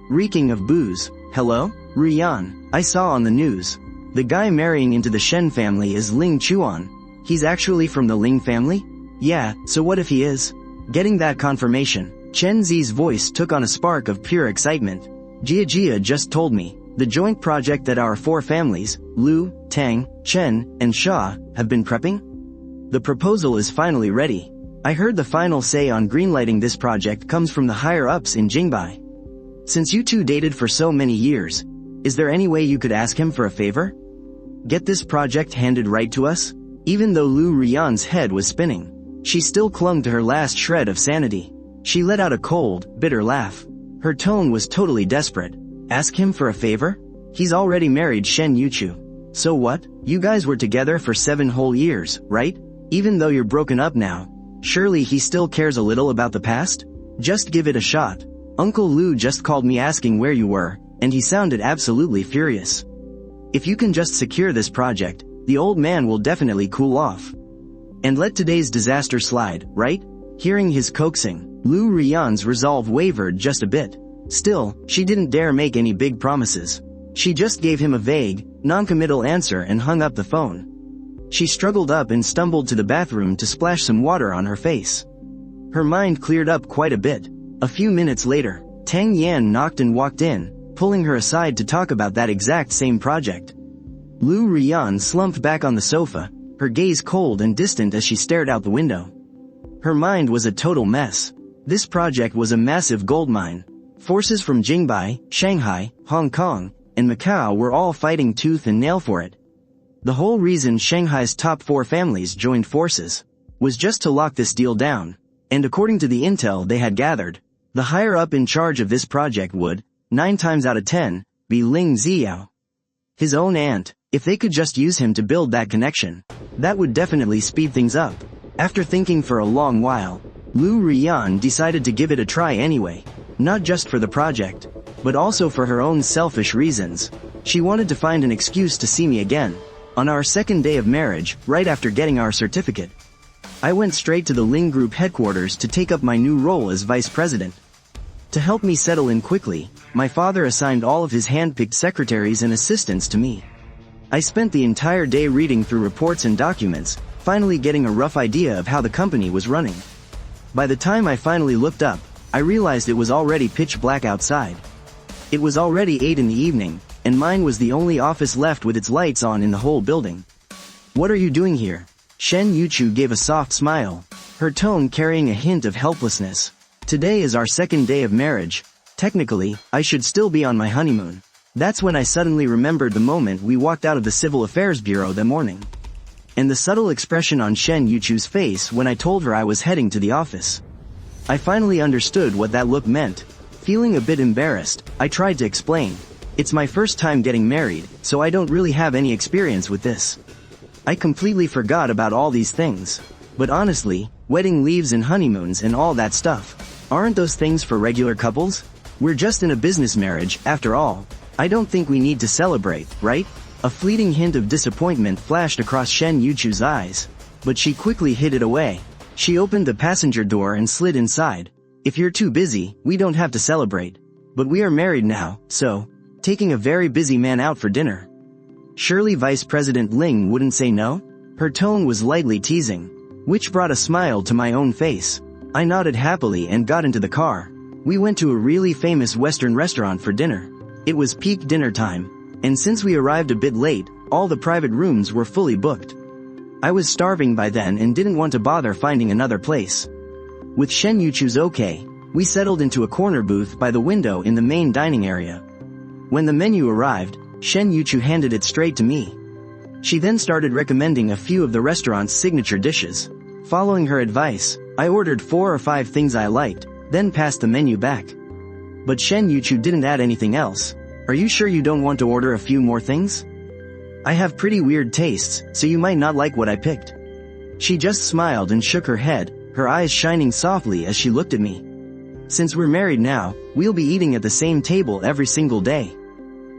reeking of booze. "Hello? Rian, I saw on the news. The guy marrying into the Shen family is Ling Chuan. He's actually from the Ling family?" "Yeah, so what if he is?" Getting that confirmation, Chen Zi's voice took on a spark of pure excitement. "Jia just told me, the joint project that our 4 families, Lu, Tang, Chen, and Sha, have been prepping? The proposal is finally ready. I heard the final say on greenlighting this project comes from the higher-ups in Jingbai. Since you two dated for so many years, is there any way you could ask him for a favor? Get this project handed right to us?" Even though Lu Rian's head was spinning, she still clung to her last shred of sanity. She let out a cold, bitter laugh. Her tone was totally desperate. "Ask him for a favor? He's already married Shen Yuchu. So what? You guys were together for 7 whole years, right? Even though you're broken up now, surely he still cares a little about the past? Just give it a shot. Uncle Lu just called me asking where you were, and he sounded absolutely furious. If you can just secure this project, the old man will definitely cool off. And let today's disaster slide, right?" Hearing his coaxing, Lu Rian's resolve wavered just a bit. Still, she didn't dare make any big promises. She just gave him a vague, non-committal answer and hung up the phone. She struggled up and stumbled to the bathroom to splash some water on her face. Her mind cleared up quite a bit. A few minutes later, Tang Yan knocked and walked in, pulling her aside to talk about that exact same project. Lu Rian slumped back on the sofa, her gaze cold and distant as she stared out the window. Her mind was a total mess. This project was a massive goldmine. Forces from Jingbai, Shanghai, Hong Kong, and Macau were all fighting tooth and nail for it. The whole reason Shanghai's top 4 families joined forces was just to lock this deal down, and according to the intel they had gathered, the higher-up in charge of this project would, 9 times out of 10, be Ling Ziyao. His own aunt. If they could just use him to build that connection, that would definitely speed things up. After thinking for a long while, Lu Rian decided to give it a try anyway, not just for the project, but also for her own selfish reasons. She wanted to find an excuse to see me again. On our 2nd day of marriage, right after getting our certificate, I went straight to the Ling Group headquarters to take up my new role as vice president. To help me settle in quickly, my father assigned all of his hand-picked secretaries and assistants to me. I spent the entire day reading through reports and documents, finally getting a rough idea of how the company was running. By the time I finally looked up, I realized it was already pitch black outside. It was already 8 in the evening, and mine was the only office left with its lights on in the whole building. "What are you doing here?" Shen Yuchu gave a soft smile, her tone carrying a hint of helplessness. "Today is our 2nd day of marriage. Technically, I should still be on my honeymoon." That's when I suddenly remembered the moment we walked out of the Civil Affairs Bureau that morning. And the subtle expression on Shen Yuchu's face when I told her I was heading to the office. I finally understood what that look meant. Feeling a bit embarrassed, I tried to explain. "It's my first time getting married, so I don't really have any experience with this. I completely forgot about all these things. But honestly, wedding leaves and honeymoons and all that stuff, aren't those things for regular couples? We're just in a business marriage, after all. I don't think we need to celebrate, right?" A fleeting hint of disappointment flashed across Shen Yuchu's eyes, but she quickly hid it away. She opened the passenger door and slid inside. "If you're too busy, we don't have to celebrate. But we are married now, so, taking a very busy man out for dinner. Surely Vice President Ling wouldn't say no?" Her tone was lightly teasing, which brought a smile to my own face. I nodded happily and got into the car. We went to a really famous Western restaurant for dinner. It was peak dinner time, and since we arrived a bit late, all the private rooms were fully booked. I was starving by then and didn't want to bother finding another place. With Shen Yuchu's okay, we settled into a corner booth by the window in the main dining area. When the menu arrived, Shen Yuchu handed it straight to me. She then started recommending a few of the restaurant's signature dishes. Following her advice, I ordered 4 or 5 things I liked, then passed the menu back. But Shen Yuchu didn't add anything else. Are you sure you don't want to order a few more things? I have pretty weird tastes, so you might not like what I picked. She just smiled and shook her head, her eyes shining softly as she looked at me. Since we're married now, we'll be eating at the same table every single day.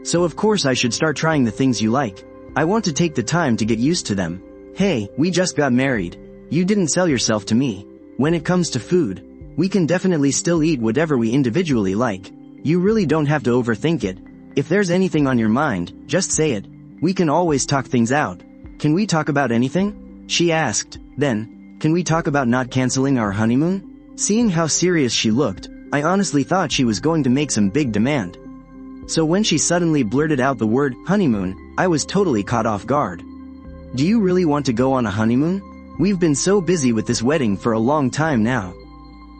So of course I should start trying the things you like. I want to take the time to get used to them. Hey, we just got married. You didn't sell yourself to me. When it comes to food, we can definitely still eat whatever we individually like. You really don't have to overthink it. If there's anything on your mind, just say it. We can always talk things out. Can we talk about anything? She asked. Then, can we talk about not canceling our honeymoon? Seeing how serious she looked, I honestly thought she was going to make some big demand. So when she suddenly blurted out the word honeymoon, I was totally caught off guard. Do you really want to go on a honeymoon? We've been so busy with this wedding for a long time now.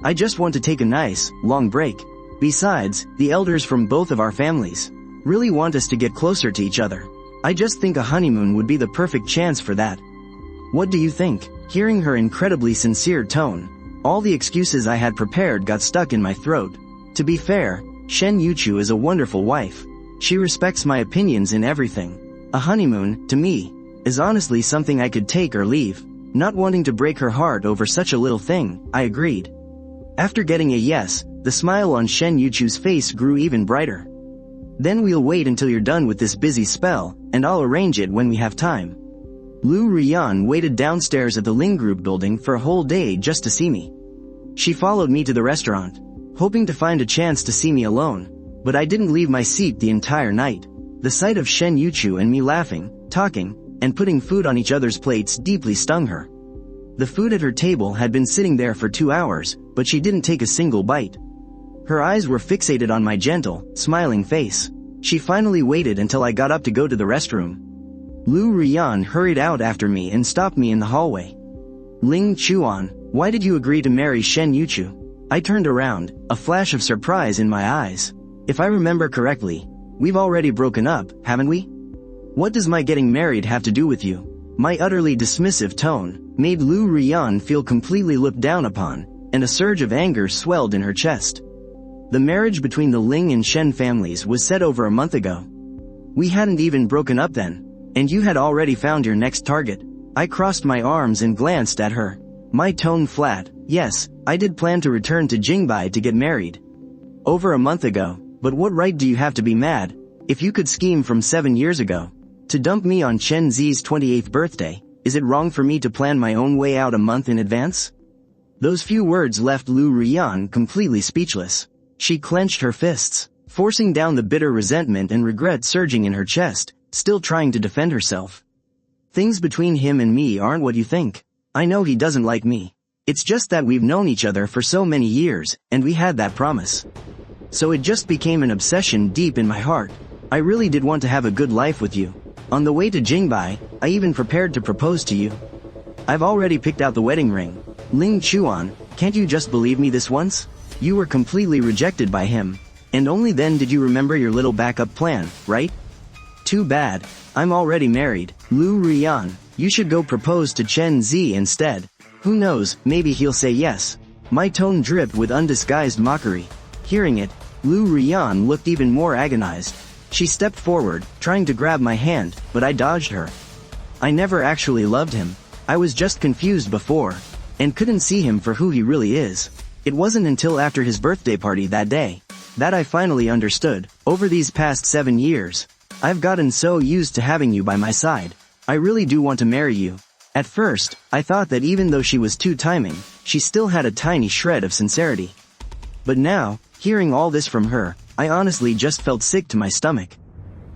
I just want to take a nice, long break. Besides, the elders from both of our families really want us to get closer to each other. I just think a honeymoon would be the perfect chance for that. What do you think? Hearing her incredibly sincere tone, all the excuses I had prepared got stuck in my throat. To be fair, Shen Yuchu is a wonderful wife. She respects my opinions in everything. A honeymoon, to me, is honestly something I could take or leave. Not wanting to break her heart over such a little thing, I agreed. After getting a yes, the smile on Shen Yuchu's face grew even brighter. Then we'll wait until you're done with this busy spell, and I'll arrange it when we have time. Lu Rian waited downstairs at the Ling Group building for a whole day just to see me. She followed me to the restaurant, hoping to find a chance to see me alone, but I didn't leave my seat the entire night. The sight of Shen Yuchu and me laughing, talking, and putting food on each other's plates deeply stung her. The food at her table had been sitting there for 2 hours, but she didn't take a single bite. Her eyes were fixated on my gentle, smiling face. She finally waited until I got up to go to the restroom. Lu Rian hurried out after me and stopped me in the hallway. Ling Chuan, why did you agree to marry Shen Yuchu? I turned around, a flash of surprise in my eyes. If I remember correctly, we've already broken up, haven't we? What does my getting married have to do with you? My utterly dismissive tone made Lu Rian feel completely looked down upon, and a surge of anger swelled in her chest. The marriage between the Ling and Shen families was set over a month ago. We hadn't even broken up then, and you had already found your next target. I crossed my arms and glanced at her, my tone flat. Yes, I did plan to return to Jingbai to get married. Over a month ago, but what right do you have to be mad? If you could scheme from 7 years ago to dump me on Chen Zi's 28th birthday, is it wrong for me to plan my own way out a month in advance? Those few words left Lu Rian completely speechless. She clenched her fists, forcing down the bitter resentment and regret surging in her chest, still trying to defend herself. Things between him and me aren't what you think. I know he doesn't like me. It's just that we've known each other for so many years, and we had that promise. So it just became an obsession deep in my heart. I really did want to have a good life with you. On the way to Jingbai, I even prepared to propose to you. I've already picked out the wedding ring. Ling Chuan, can't you just believe me this once? You were completely rejected by him, and only then did you remember your little backup plan, right? Too bad. I'm already married. Lu Rian, you should go propose to Chen Zi instead. Who knows, maybe he'll say yes. My tone dripped with undisguised mockery. Hearing it, Lu Rian looked even more agonized. She stepped forward, trying to grab my hand, but I dodged her. I never actually loved him. I was just confused before, and couldn't see him for who he really is. It wasn't until after his birthday party that day that I finally understood. Over these past 7 years, I've gotten so used to having you by my side. I really do want to marry you. At first, I thought that even though she was two-timing, she still had a tiny shred of sincerity. But now, hearing all this from her, I honestly just felt sick to my stomach.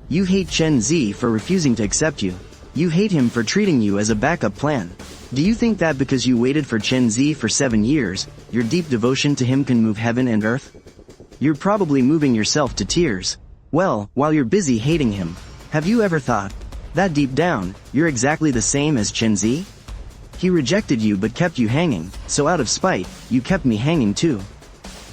You hate Chen Zi for refusing to accept you. You hate him for treating you as a backup plan. Do you think that because you waited for Chen Zi for 7 years, your deep devotion to him can move heaven and earth? You're probably moving yourself to tears. Well, while you're busy hating him, have you ever thought, That deep down, you're exactly the same as Chen Zi? He rejected you but kept you hanging, so out of spite, you kept me hanging too.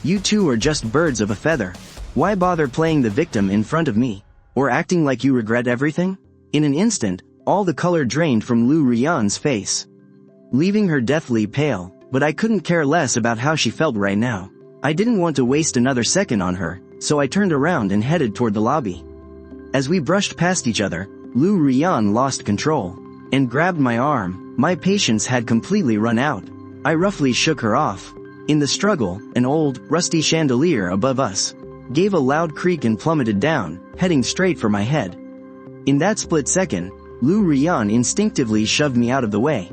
You two are just birds of a feather. Why bother playing the victim in front of me? Or acting like you regret everything? In an instant, all the color drained from Lu Rian's face, leaving her deathly pale, but I couldn't care less about how she felt right now. I didn't want to waste another second on her, so I turned around and headed toward the lobby. As we brushed past each other, Lu Rian lost control and grabbed my arm. My patience had completely run out. I roughly shook her off. In the struggle, an old, rusty chandelier above us gave a loud creak and plummeted down, heading straight for my head. In that split second, Lu Rian instinctively shoved me out of the way.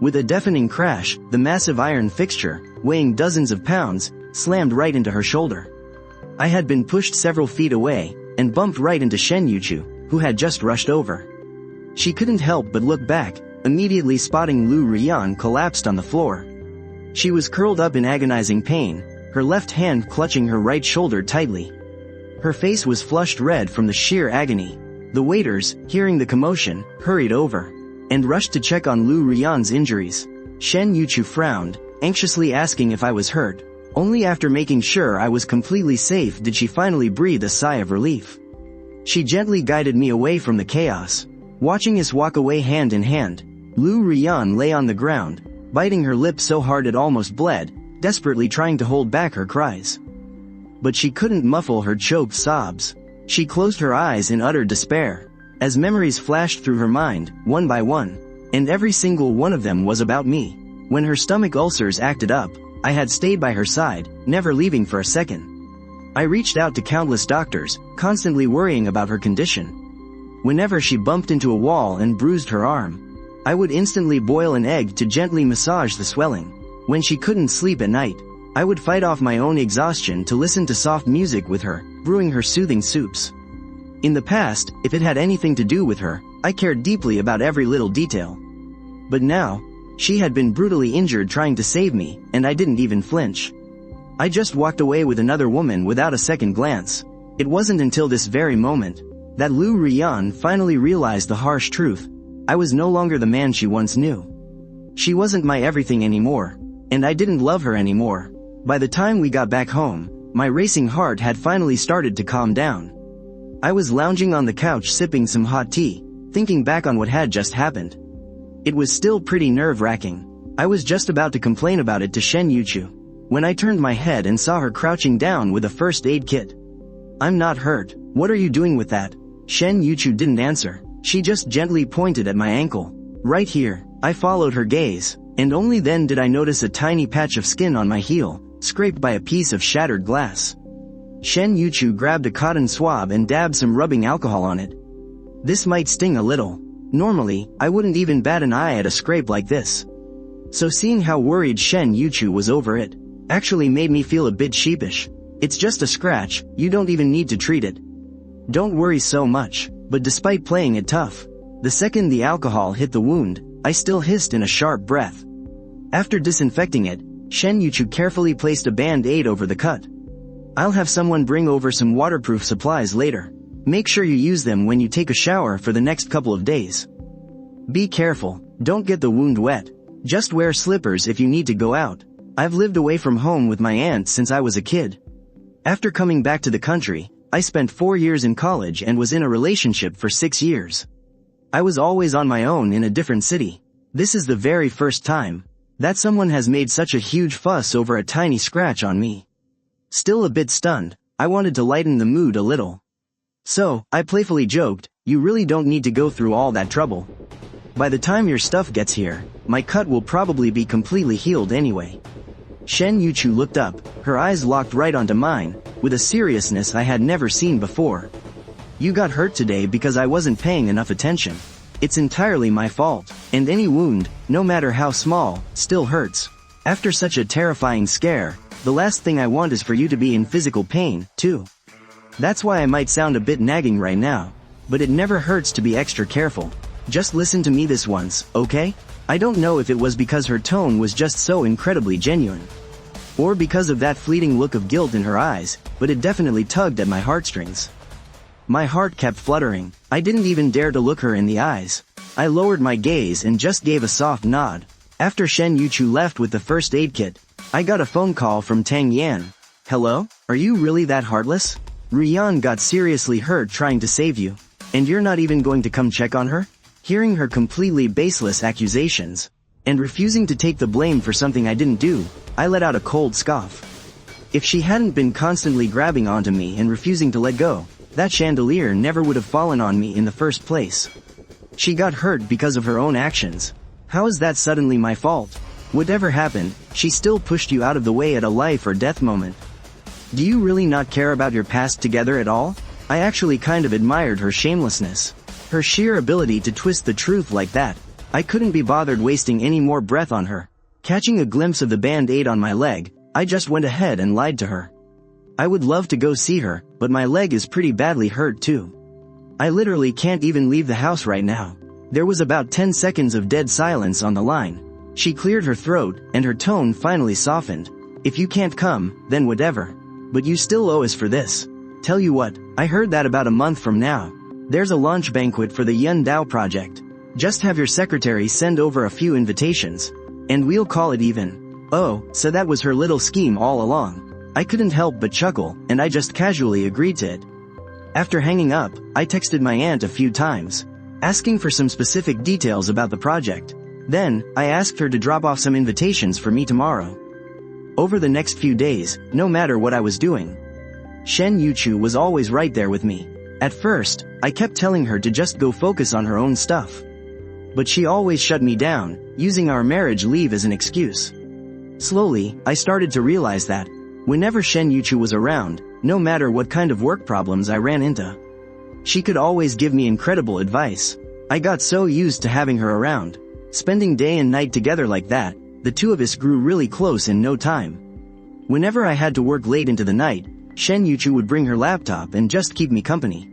With a deafening crash, the massive iron fixture, weighing dozens of pounds, slammed right into her shoulder. I had been pushed several feet away, and bumped right into Shen Yuchu, who had just rushed over. She couldn't help but look back, immediately spotting Lu Rian collapsed on the floor. She was curled up in agonizing pain, her left hand clutching her right shoulder tightly. Her face was flushed red from the sheer agony. The waiters, hearing the commotion, hurried over and rushed to check on Lu Rian's injuries. Shen Yuchu frowned, anxiously asking if I was hurt. Only after making sure I was completely safe did she finally breathe a sigh of relief. She gently guided me away from the chaos. Watching us walk away hand in hand, Lu Rian lay on the ground, biting her lip so hard it almost bled, desperately trying to hold back her cries. But she couldn't muffle her choked sobs. She closed her eyes in utter despair, as memories flashed through her mind, one by one, and every single one of them was about me. When her stomach ulcers acted up, I had stayed by her side, never leaving for a second. I reached out to countless doctors, constantly worrying about her condition. Whenever she bumped into a wall and bruised her arm, I would instantly boil an egg to gently massage the swelling. When she couldn't sleep at night, I would fight off my own exhaustion to listen to soft music with her, brewing her soothing soups. In the past, if it had anything to do with her, I cared deeply about every little detail. But now, she had been brutally injured trying to save me, and I didn't even flinch. I just walked away with another woman without a second glance. It wasn't until this very moment that Lu Rian finally realized the harsh truth. I was no longer the man she once knew. She wasn't my everything anymore, and I didn't love her anymore. By the time we got back home, my racing heart had finally started to calm down. I was lounging on the couch sipping some hot tea, thinking back on what had just happened. It was still pretty nerve-wracking. I was just about to complain about it to Shen Yuchu, when I turned my head and saw her crouching down with a first aid kit. "I'm not hurt. What are you doing with that?" Shen Yuchu didn't answer. She just gently pointed at my ankle. "Right here." I followed her gaze, and only then did I notice a tiny patch of skin on my heel, scraped by a piece of shattered glass. Shen Yuchu grabbed a cotton swab and dabbed some rubbing alcohol on it. "This might sting a little. Normally, I wouldn't even bat an eye at a scrape like this." So seeing how worried Shen Yuchu was over it, actually made me feel a bit sheepish. "It's just a scratch, you don't even need to treat it. Don't worry so much." But despite playing it tough, the second the alcohol hit the wound, I still hissed in a sharp breath. After disinfecting it, Shen Yuchu carefully placed a band-aid over the cut. "I'll have someone bring over some waterproof supplies later. Make sure you use them when you take a shower for the next couple of days. Be careful, don't get the wound wet. Just wear slippers if you need to go out. I've lived away from home with my aunt since I was a kid. After coming back to the country, I spent 4 years in college and was in a relationship for 6 years. I was always on my own in a different city. This is the very first time that someone has made such a huge fuss over a tiny scratch on me." Still a bit stunned, I wanted to lighten the mood a little. "So," I playfully joked, "you really don't need to go through all that trouble. By the time your stuff gets here, my cut will probably be completely healed anyway." Shen Yuchu looked up, her eyes locked right onto mine, with a seriousness I had never seen before. "You got hurt today because I wasn't paying enough attention. It's entirely my fault, and any wound, no matter how small, still hurts. After such a terrifying scare, the last thing I want is for you to be in physical pain, too. That's why I might sound a bit nagging right now, but it never hurts to be extra careful. Just listen to me this once, okay?" I don't know if it was because her tone was just so incredibly genuine, or because of that fleeting look of guilt in her eyes, but it definitely tugged at my heartstrings. My heart kept fluttering. I didn't even dare to look her in the eyes. I lowered my gaze and just gave a soft nod. After Shen Yuchu left with the first aid kit, I got a phone call from Tang Yan. Hello? Are you really that heartless? Rian got seriously hurt trying to save you. And you're not even going to come check on her? Hearing her completely baseless accusations, and refusing to take the blame for something I didn't do, I let out a cold scoff. If she hadn't been constantly grabbing onto me and refusing to let go, that chandelier never would have fallen on me in the first place. She got hurt because of her own actions. How is that suddenly my fault? Whatever happened, she still pushed you out of the way at a life or death moment. Do you really not care about your past together at all? I actually kind of admired her shamelessness. Her sheer ability to twist the truth like that. I couldn't be bothered wasting any more breath on her. Catching a glimpse of the band-aid on my leg, I just went ahead and lied to her. I would love to go see her, but my leg is pretty badly hurt too. I literally can't even leave the house right now. There was about 10 seconds of dead silence on the line. She cleared her throat, and her tone finally softened. If you can't come, then whatever. But you still owe us for this. Tell you what, I heard that about a month from now, there's a launch banquet for the Yun Dao project. Just have your secretary send over a few invitations, and we'll call it even. Oh, so that was her little scheme all along. I couldn't help but chuckle, and I just casually agreed to it. After hanging up, I texted my aunt a few times, asking for some specific details about the project. Then, I asked her to drop off some invitations for me tomorrow. Over the next few days, no matter what I was doing, Shen Yuchu was always right there with me. At first, I kept telling her to just go focus on her own stuff. But she always shut me down, using our marriage leave as an excuse. Slowly, I started to realize that, whenever Shen Yuchu was around, no matter what kind of work problems I ran into, she could always give me incredible advice. I got so used to having her around. Spending day and night together like that, the two of us grew really close in no time. Whenever I had to work late into the night, Shen Yuchu would bring her laptop and just keep me company.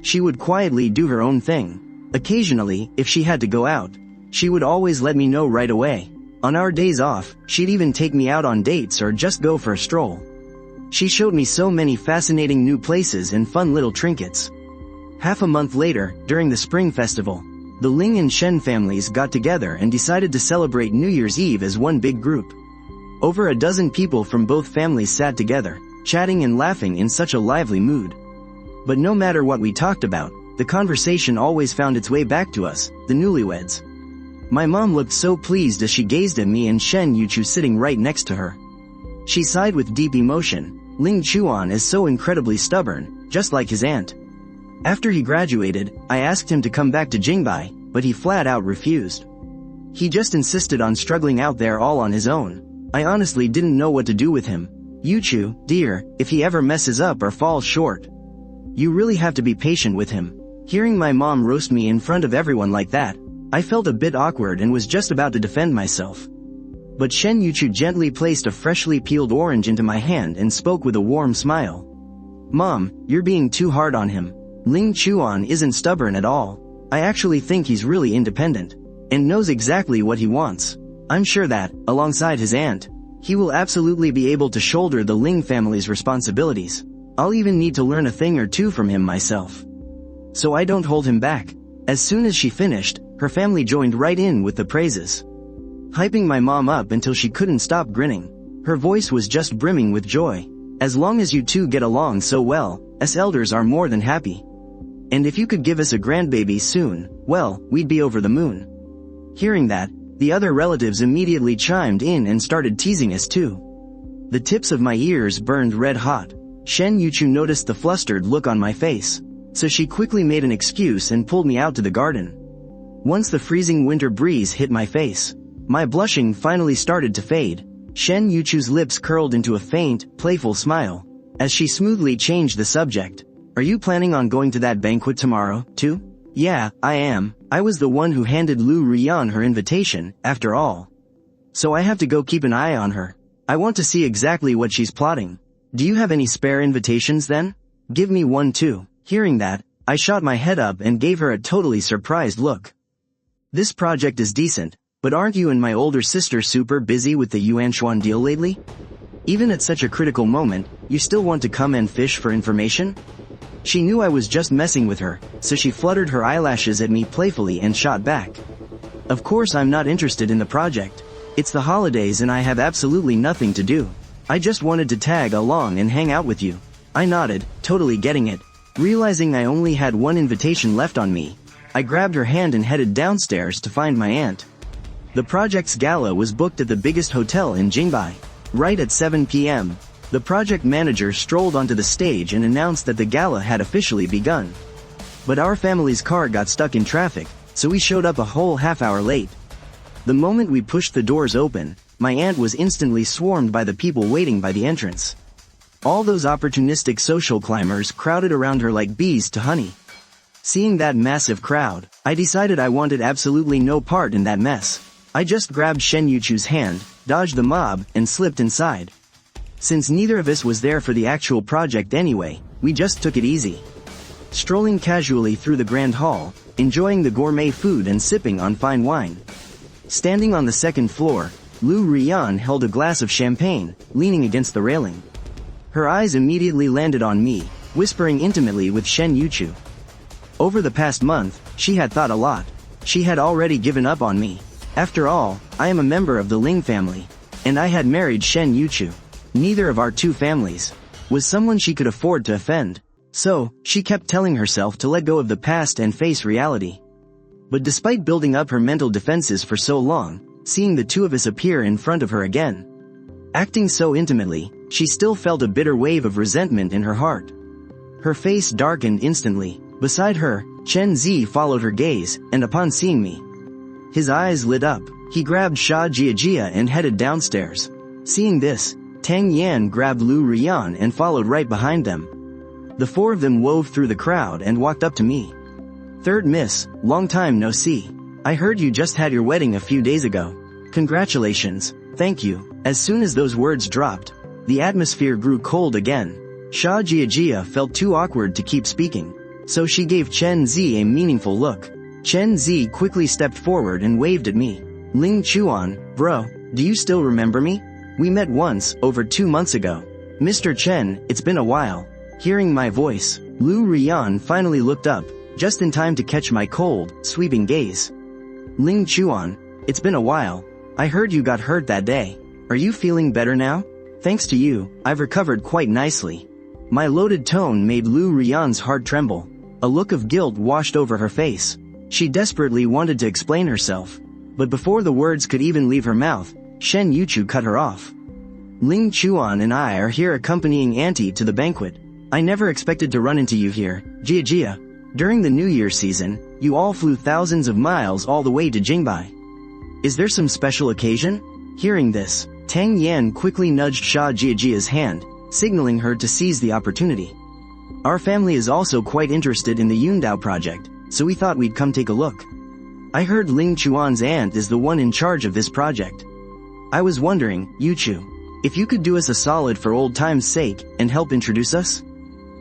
She would quietly do her own thing. Occasionally, if she had to go out, she would always let me know right away. On our days off, she'd even take me out on dates or just go for a stroll. She showed me so many fascinating new places and fun little trinkets. Half a month later, during the Spring Festival, the Ling and Shen families got together and decided to celebrate New Year's Eve as one big group. Over a dozen people from both families sat together, chatting and laughing in such a lively mood. But no matter what we talked about, the conversation always found its way back to us, the newlyweds. My mom looked so pleased as she gazed at me and Shen Yuchu sitting right next to her. She sighed with deep emotion. Ling Chuan is so incredibly stubborn, just like his aunt. After he graduated, I asked him to come back to Jingbai, but he flat out refused. He just insisted on struggling out there all on his own. I honestly didn't know what to do with him. Yuchu, dear, if he ever messes up or falls short, you really have to be patient with him. Hearing my mom roast me in front of everyone like that, I felt a bit awkward and was just about to defend myself. But Shen Yuchu gently placed a freshly peeled orange into my hand and spoke with a warm smile. Mom, you're being too hard on him. Ling Chuan isn't stubborn at all. I actually think he's really independent, and knows exactly what he wants. I'm sure that, alongside his aunt, he will absolutely be able to shoulder the Ling family's responsibilities. I'll even need to learn a thing or two from him myself. So I don't hold him back. As soon as she finished, her family joined right in with the praises, hyping my mom up until she couldn't stop grinning. Her voice was just brimming with joy. As long as you two get along so well, us elders are more than happy. And if you could give us a grandbaby soon, well, we'd be over the moon. Hearing that, the other relatives immediately chimed in and started teasing us too. The tips of my ears burned red hot. Shen Yuchu noticed the flustered look on my face, so she quickly made an excuse and pulled me out to the garden. Once the freezing winter breeze hit my face, my blushing finally started to fade. Shen Yuchu's lips curled into a faint, playful smile, as she smoothly changed the subject. Are you planning on going to that banquet tomorrow, too? Yeah, I am. I was the one who handed Lu Rian her invitation, after all. So I have to go keep an eye on her. I want to see exactly what she's plotting. Do you have any spare invitations then? Give me one too. Hearing that, I shot my head up and gave her a totally surprised look. This project is decent, but aren't you and my older sister super busy with the Yuanshuan deal lately? Even at such a critical moment, you still want to come and fish for information? She knew I was just messing with her, so she fluttered her eyelashes at me playfully and shot back. Of course I'm not interested in the project. It's the holidays and I have absolutely nothing to do. I just wanted to tag along and hang out with you. I nodded, totally getting it. Realizing I only had one invitation left on me, I grabbed her hand and headed downstairs to find my aunt. The project's gala was booked at the biggest hotel in Jingbai. Right at 7 p.m., the project manager strolled onto the stage and announced that the gala had officially begun. But our family's car got stuck in traffic, so we showed up a whole half-hour late. The moment we pushed the doors open, my aunt was instantly swarmed by the people waiting by the entrance. All those opportunistic social climbers crowded around her like bees to honey. Seeing that massive crowd, I decided I wanted absolutely no part in that mess. I just grabbed Shen Yuchu's hand, dodged the mob, and slipped inside. Since neither of us was there for the actual project anyway, we just took it easy. Strolling casually through the grand hall, enjoying the gourmet food and sipping on fine wine. Standing on the second floor, Lu Rian held a glass of champagne, leaning against the railing. Her eyes immediately landed on me, whispering intimately with Shen Yuchu. Over the past month, she had thought a lot. She had already given up on me. After all, I am a member of the Ling family, and I had married Shen Yuchu. Neither of our two families was someone she could afford to offend. So, she kept telling herself to let go of the past and face reality. But despite building up her mental defenses for so long, seeing the two of us appear in front of her again, acting so intimately, she still felt a bitter wave of resentment in her heart. Her face darkened instantly. Beside her, Chen Zi followed her gaze, and upon seeing me, his eyes lit up. He grabbed Sha Jiajia and headed downstairs. Seeing this, Tang Yan grabbed Lu Rian and followed right behind them. The four of them wove through the crowd and walked up to me. "Third Miss, long time no see. I heard you just had your wedding a few days ago. Congratulations, thank you." As soon as those words dropped, the atmosphere grew cold again. Sha Jiajia felt too awkward to keep speaking, so she gave Chen Zi a meaningful look. Chen Zi quickly stepped forward and waved at me. "Ling Chuan, bro, do you still remember me? We met once, over 2 months ago. Mr. Chen, it's been a while." Hearing my voice, Lu Rian finally looked up, just in time to catch my cold, sweeping gaze. "Ling Chuan, it's been a while. I heard you got hurt that day. Are you feeling better now? Thanks to you, I've recovered quite nicely." My loaded tone made Lu Rian's heart tremble. A look of guilt washed over her face. She desperately wanted to explain herself, but before the words could even leave her mouth, Shen Yuchu cut her off. "Ling Chuan and I are here accompanying Auntie to the banquet. I never expected to run into you here, Jia. During the New Year season, you all flew thousands of miles all the way to Jingbai. Is there some special occasion?" Hearing this, Tang Yan quickly nudged Sha Jiajia's hand, signaling her to seize the opportunity. "Our family is also quite interested in the Yundao project, so we thought we'd come take a look. I heard Ling Chuan's aunt is the one in charge of this project. I was wondering, Yuchu, if you could do us a solid for old time's sake and help introduce us?"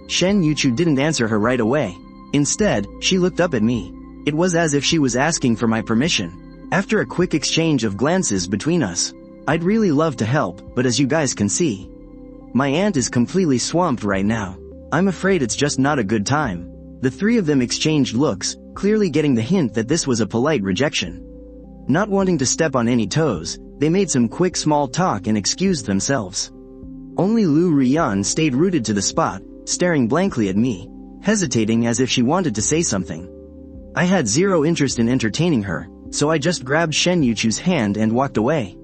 Shen Yuchu didn't answer her right away. Instead, she looked up at me. It was as if she was asking for my permission. After a quick exchange of glances between us, "I'd really love to help, but as you guys can see, my aunt is completely swamped right now. I'm afraid it's just not a good time." The three of them exchanged looks, clearly getting the hint that this was a polite rejection. Not wanting to step on any toes, they made some quick small talk and excused themselves. Only Lu Rian stayed rooted to the spot, staring blankly at me, hesitating as if she wanted to say something. I had zero interest in entertaining her, so I just grabbed Shen Yuchu's hand and walked away.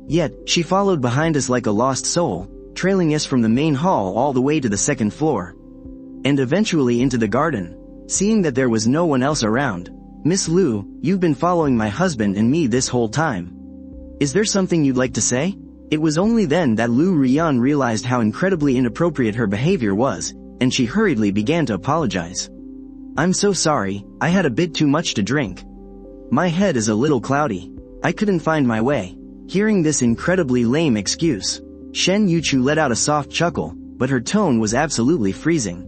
Yet, she followed behind us like a lost soul, trailing us from the main hall all the way to the second floor, and eventually into the garden. Seeing that there was no one else around, "Miss Lu, you've been following my husband and me this whole time. Is there something you'd like to say?" It was only then that Lu Rian realized how incredibly inappropriate her behavior was, and she hurriedly began to apologize. "I'm so sorry, I had a bit too much to drink. My head is a little cloudy. I couldn't find my way." Hearing this incredibly lame excuse, Shen Yuchu let out a soft chuckle, but her tone was absolutely freezing.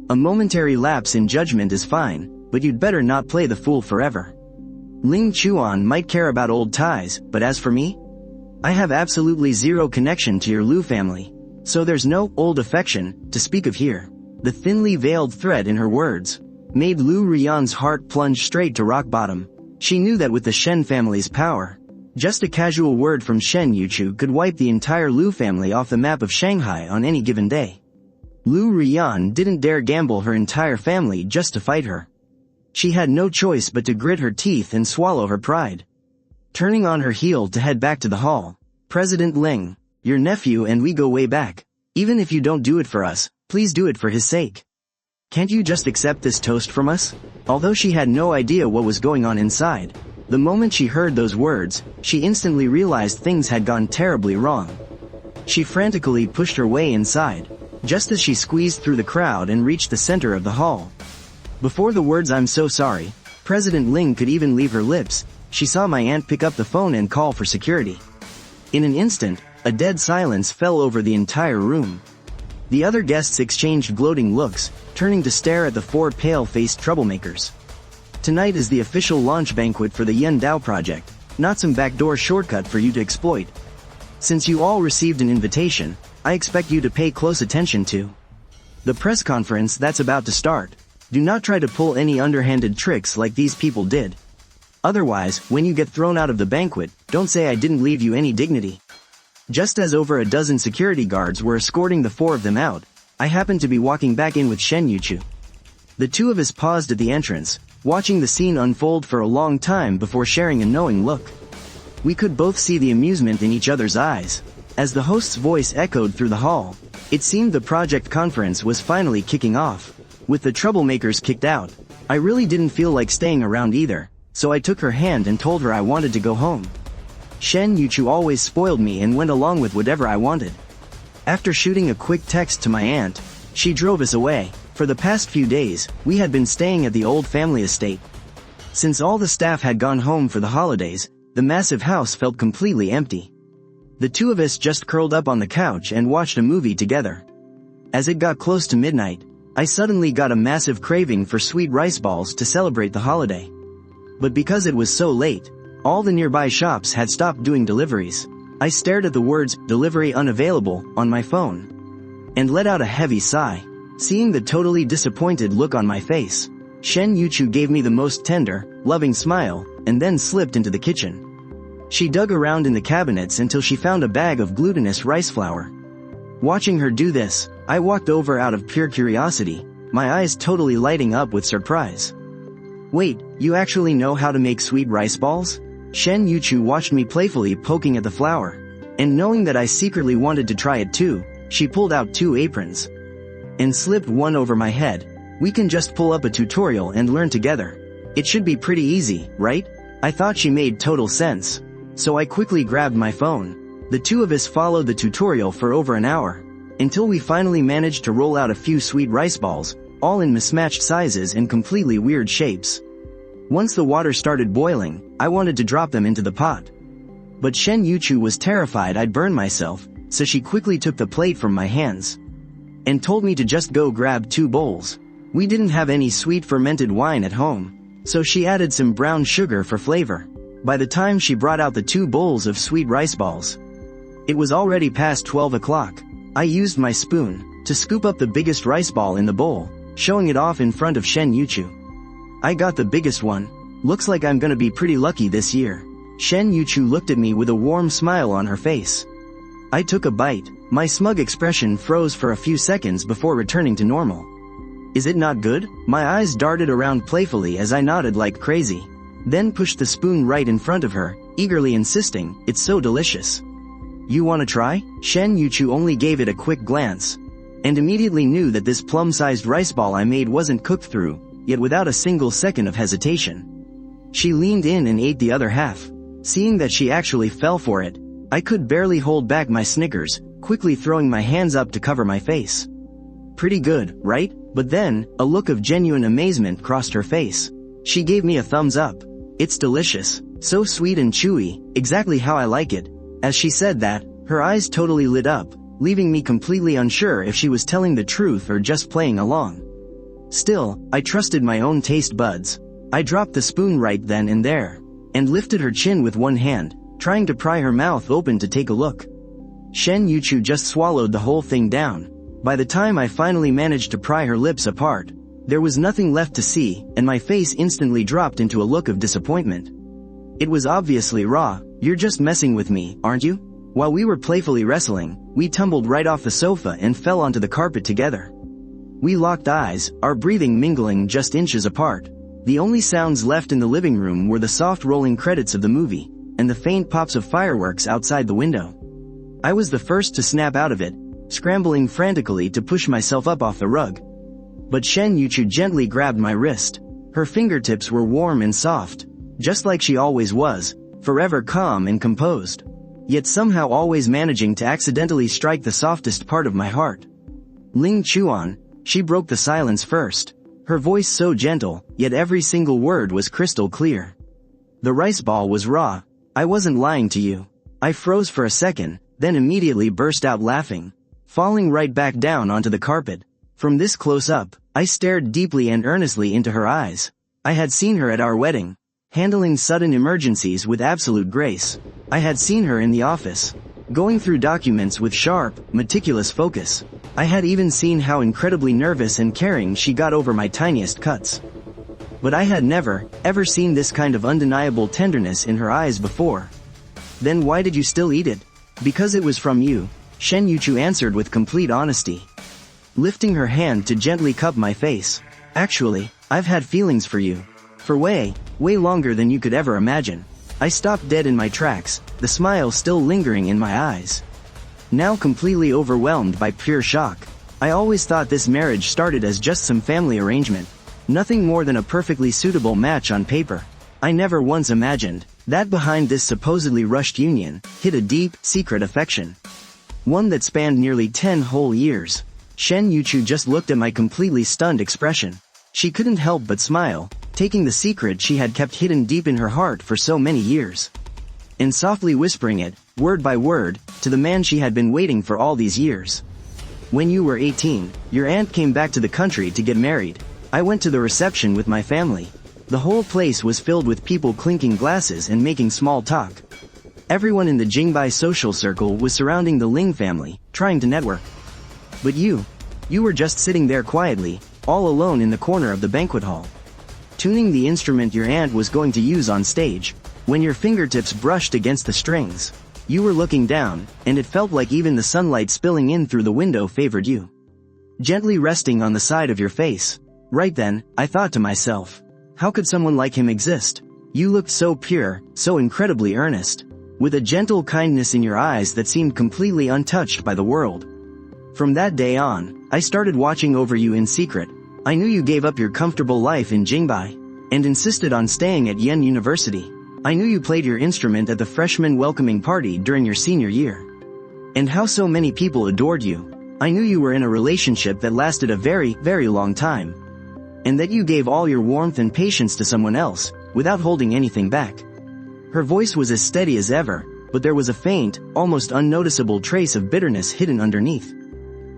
"A momentary lapse in judgment is fine, but you'd better not play the fool forever. Ling Chuan might care about old ties, but as for me, I have absolutely zero connection to your Lu family, so there's no old affection to speak of here." The thinly veiled threat in her words made Lu Rian's heart plunge straight to rock bottom. She knew that with the Shen family's power, just a casual word from Shen Yuchu could wipe the entire Lu family off the map of Shanghai on any given day. Lu Rian didn't dare gamble her entire family just to fight her. She had no choice but to grit her teeth and swallow her pride. Turning on her heel to head back to the hall, "President Ling, your nephew and we go way back. Even if you don't do it for us, please do it for his sake. Can't you just accept this toast from us?" Although she had no idea what was going on inside, the moment she heard those words, she instantly realized things had gone terribly wrong. She frantically pushed her way inside, just as she squeezed through the crowd and reached the center of the hall. Before the words "I'm so sorry" President Ling could even leave her lips, she saw my aunt pick up the phone and call for security. In an instant, a dead silence fell over the entire room. The other guests exchanged gloating looks, turning to stare at the four pale-faced troublemakers. Tonight is the official launch banquet for the Yen Dao project, not some backdoor shortcut for you to exploit. Since you all received an invitation, I expect you to pay close attention to the press conference that's about to start. Do not try to pull any underhanded tricks like these people did. Otherwise, when you get thrown out of the banquet, don't say I didn't leave you any dignity. Just as over a dozen security guards were escorting the four of them out, I happened to be walking back in with Shen Yuchu. The two of us paused at the entrance, watching the scene unfold for a long time before sharing a knowing look. We could both see the amusement in each other's eyes. As the host's voice echoed through the hall, it seemed the project conference was finally kicking off. With the troublemakers kicked out, I really didn't feel like staying around either, so I took her hand and told her I wanted to go home. Shen Yuchu always spoiled me and went along with whatever I wanted. After shooting a quick text to my aunt, she drove us away. For the past few days, we had been staying at the old family estate. Since all the staff had gone home for the holidays, the massive house felt completely empty. The two of us just curled up on the couch and watched a movie together. As it got close to midnight, I suddenly got a massive craving for sweet rice balls to celebrate the holiday. But because it was so late, all the nearby shops had stopped doing deliveries. I stared at the words, "Delivery unavailable," on my phone, and let out a heavy sigh. Seeing the totally disappointed look on my face, Shen Yuchu gave me the most tender, loving smile, and then slipped into the kitchen. She dug around in the cabinets until she found a bag of glutinous rice flour. Watching her do this, I walked over out of pure curiosity, my eyes totally lighting up with surprise. "Wait, you actually know how to make sweet rice balls?" Shen Yuchu watched me playfully poking at the flour, and knowing that I secretly wanted to try it too, she pulled out 2 aprons and slipped one over my head. "We can just pull up a tutorial and learn together. It should be pretty easy, right?" I thought she made total sense, so I quickly grabbed my phone. The two of us followed the tutorial for over an hour, until we finally managed to roll out a few sweet rice balls, all in mismatched sizes and completely weird shapes. Once the water started boiling, I wanted to drop them into the pot. But Shen Yuchu was terrified I'd burn myself, so she quickly took the plate from my hands and told me to just go grab 2 bowls. We didn't have any sweet fermented wine at home, so she added some brown sugar for flavor. By the time she brought out the 2 bowls of sweet rice balls, it was already past 12 o'clock. I used my spoon to scoop up the biggest rice ball in the bowl, showing it off in front of Shen Yuchu. "I got the biggest one. Looks like I'm gonna be pretty lucky this year." Shen Yuchu looked at me with a warm smile on her face. I took a bite. My smug expression froze for a few seconds before returning to normal. "Is it not good?" My eyes darted around playfully as I nodded like crazy, then pushed the spoon right in front of her, eagerly insisting, "It's so delicious. You wanna try?" Shen Yuchu only gave it a quick glance, and immediately knew that this plum-sized rice ball I made wasn't cooked through, yet without a single second of hesitation, she leaned in and ate the other half. Seeing that she actually fell for it, I could barely hold back my snickers, quickly throwing my hands up to cover my face. "Pretty good, right?" But then, a look of genuine amazement crossed her face. She gave me a thumbs up. "It's delicious, so sweet and chewy, exactly how I like it." As she said that, her eyes totally lit up, leaving me completely unsure if she was telling the truth or just playing along. Still, I trusted my own taste buds. I dropped the spoon right then and there, and lifted her chin with one hand, trying to pry her mouth open to take a look. Shen Yuchu just swallowed the whole thing down, By the time I finally managed to pry her lips apart, there was nothing left to see, and my face instantly dropped into a look of disappointment. It was obviously raw. You're just messing with me, aren't you? While we were playfully wrestling, we tumbled right off the sofa and fell onto the carpet together. We locked eyes, our breathing mingling just inches apart. The only sounds left in the living room were the soft rolling credits of the movie, and the faint pops of fireworks outside the window. I was the first to snap out of it, scrambling frantically to push myself up off the rug. But Shen Yuchu gently grabbed my wrist. Her fingertips were warm and soft, just like she always was, forever calm and composed, yet somehow always managing to accidentally strike the softest part of my heart. Ling Chuan, she broke the silence first, her voice so gentle, yet every single word was crystal clear. The rice ball was raw. I wasn't lying to you. I froze for a second, then immediately burst out laughing, falling right back down onto the carpet. From this close up, I stared deeply and earnestly into her eyes. I had seen her at our wedding, handling sudden emergencies with absolute grace. I had seen her in the office, going through documents with sharp, meticulous focus. I had even seen how incredibly nervous and caring she got over my tiniest cuts. But I had never, ever seen this kind of undeniable tenderness in her eyes before. Then why did you still eat it? Because it was from you, Shen Yuchu answered with complete honesty, lifting her hand to gently cup my face. Actually, I've had feelings for you. For way longer than you could ever imagine. I stopped dead in my tracks, the smile still lingering in my eyes. Now completely overwhelmed by pure shock. I always thought this marriage started as just some family arrangement. Nothing more than a perfectly suitable match on paper. I never once imagined that behind this supposedly rushed union hid a deep, secret affection. One that spanned nearly 10 whole years. Shen Yuchu just looked at my completely stunned expression. She couldn't help but smile, taking the secret she had kept hidden deep in her heart for so many years, and softly whispering it, word by word, to the man she had been waiting for all these years. When you were 18, your aunt came back to the country to get married. I went to the reception with my family. The whole place was filled with people clinking glasses and making small talk. Everyone in the Jingbai social circle was surrounding the Ling family, trying to network. But you were just sitting there quietly, all alone in the corner of the banquet hall, tuning the instrument your aunt was going to use on stage. When your fingertips brushed against the strings, you were looking down, and it felt like even the sunlight spilling in through the window favored you, gently resting on the side of your face. Right then, I thought to myself, how could someone like him exist? You looked so pure, so incredibly earnest, with a gentle kindness in your eyes that seemed completely untouched by the world. From that day on, I started watching over you in secret. I knew you gave up your comfortable life in Jingbai, and insisted on staying at Yen University. I knew you played your instrument at the freshman welcoming party during your senior year, and how so many people adored you. I knew you were in a relationship that lasted a very, very long time, and that you gave all your warmth and patience to someone else, without holding anything back. Her voice was as steady as ever, but there was a faint, almost unnoticeable trace of bitterness hidden underneath.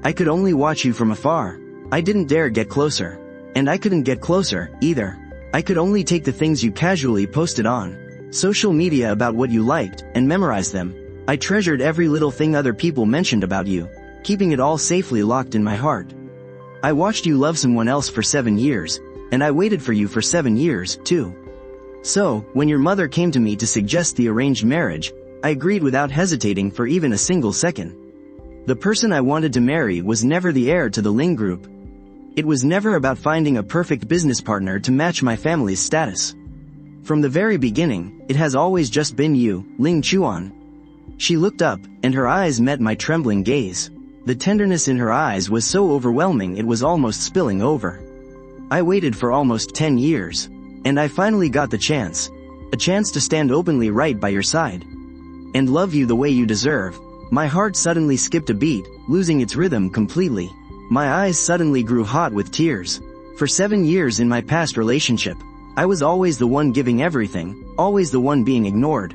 I could only watch you from afar. I didn't dare get closer. And I couldn't get closer, either. I could only take the things you casually posted on social media about what you liked, and memorize them. I treasured every little thing other people mentioned about you, keeping it all safely locked in my heart. I watched you love someone else for 7 years, and I waited for you for 7 years, too. So, when your mother came to me to suggest the arranged marriage, I agreed without hesitating for even a single second. The person I wanted to marry was never the heir to the Ling group. It was never about finding a perfect business partner to match my family's status. From the very beginning, it has always just been you, Ling Chuan. She looked up, and her eyes met my trembling gaze. The tenderness in her eyes was so overwhelming it was almost spilling over. I waited for almost 10 years, and I finally got the chance. A chance to stand openly right by your side, and love you the way you deserve. My heart suddenly skipped a beat, losing its rhythm completely. My eyes suddenly grew hot with tears. For 7 years in my past relationship, I was always the one giving everything, always the one being ignored.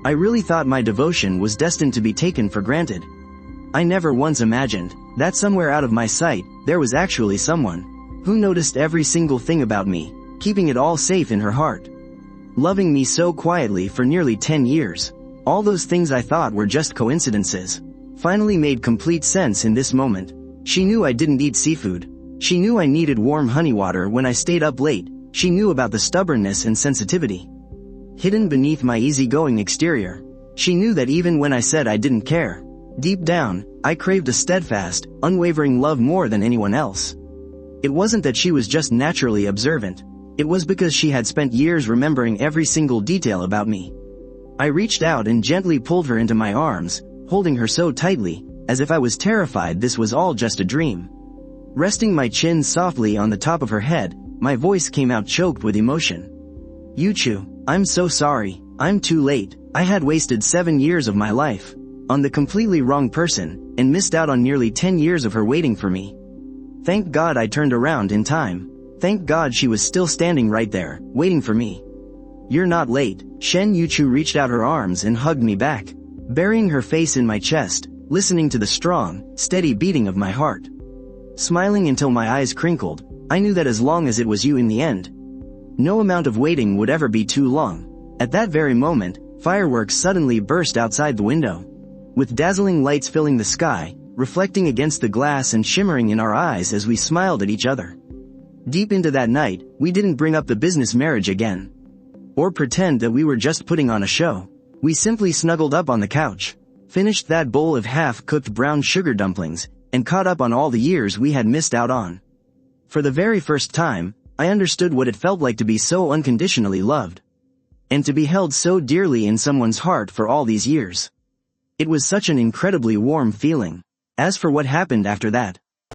I really thought my devotion was destined to be taken for granted. I never once imagined that somewhere out of my sight, there was actually someone who noticed every single thing about me, keeping it all safe in her heart, loving me so quietly for nearly 10 years. All those things I thought were just coincidences finally made complete sense in this moment. She knew I didn't eat seafood. She knew I needed warm honey water when I stayed up late. She knew about the stubbornness and sensitivity hidden beneath my easygoing exterior. She knew that even when I said I didn't care, deep down, I craved a steadfast, unwavering love more than anyone else. It wasn't that she was just naturally observant. It was because she had spent years remembering every single detail about me. I reached out and gently pulled her into my arms, holding her so tightly, as if I was terrified this was all just a dream. Resting my chin softly on the top of her head, my voice came out choked with emotion. Yuchu, I'm so sorry. I'm too late. I had wasted 7 years of my life on the completely wrong person, and missed out on nearly 10 years of her waiting for me. Thank God I turned around in time. Thank God she was still standing right there, waiting for me. You're not late. Shen Yuchu reached out her arms and hugged me back, burying her face in my chest, listening to the strong, steady beating of my heart. Smiling until my eyes crinkled, I knew that as long as it was you in the end, no amount of waiting would ever be too long. At that very moment, fireworks suddenly burst outside the window, with dazzling lights filling the sky, reflecting against the glass and shimmering in our eyes as we smiled at each other. Deep into that night, we didn't bring up the business marriage again, or pretend that we were just putting on a show. We simply snuggled up on the couch, finished that bowl of half-cooked brown sugar dumplings, and caught up on all the years we had missed out on. For the very first time, I understood what it felt like to be so unconditionally loved, and to be held so dearly in someone's heart for all these years. It was such an incredibly warm feeling. As for what happened after that,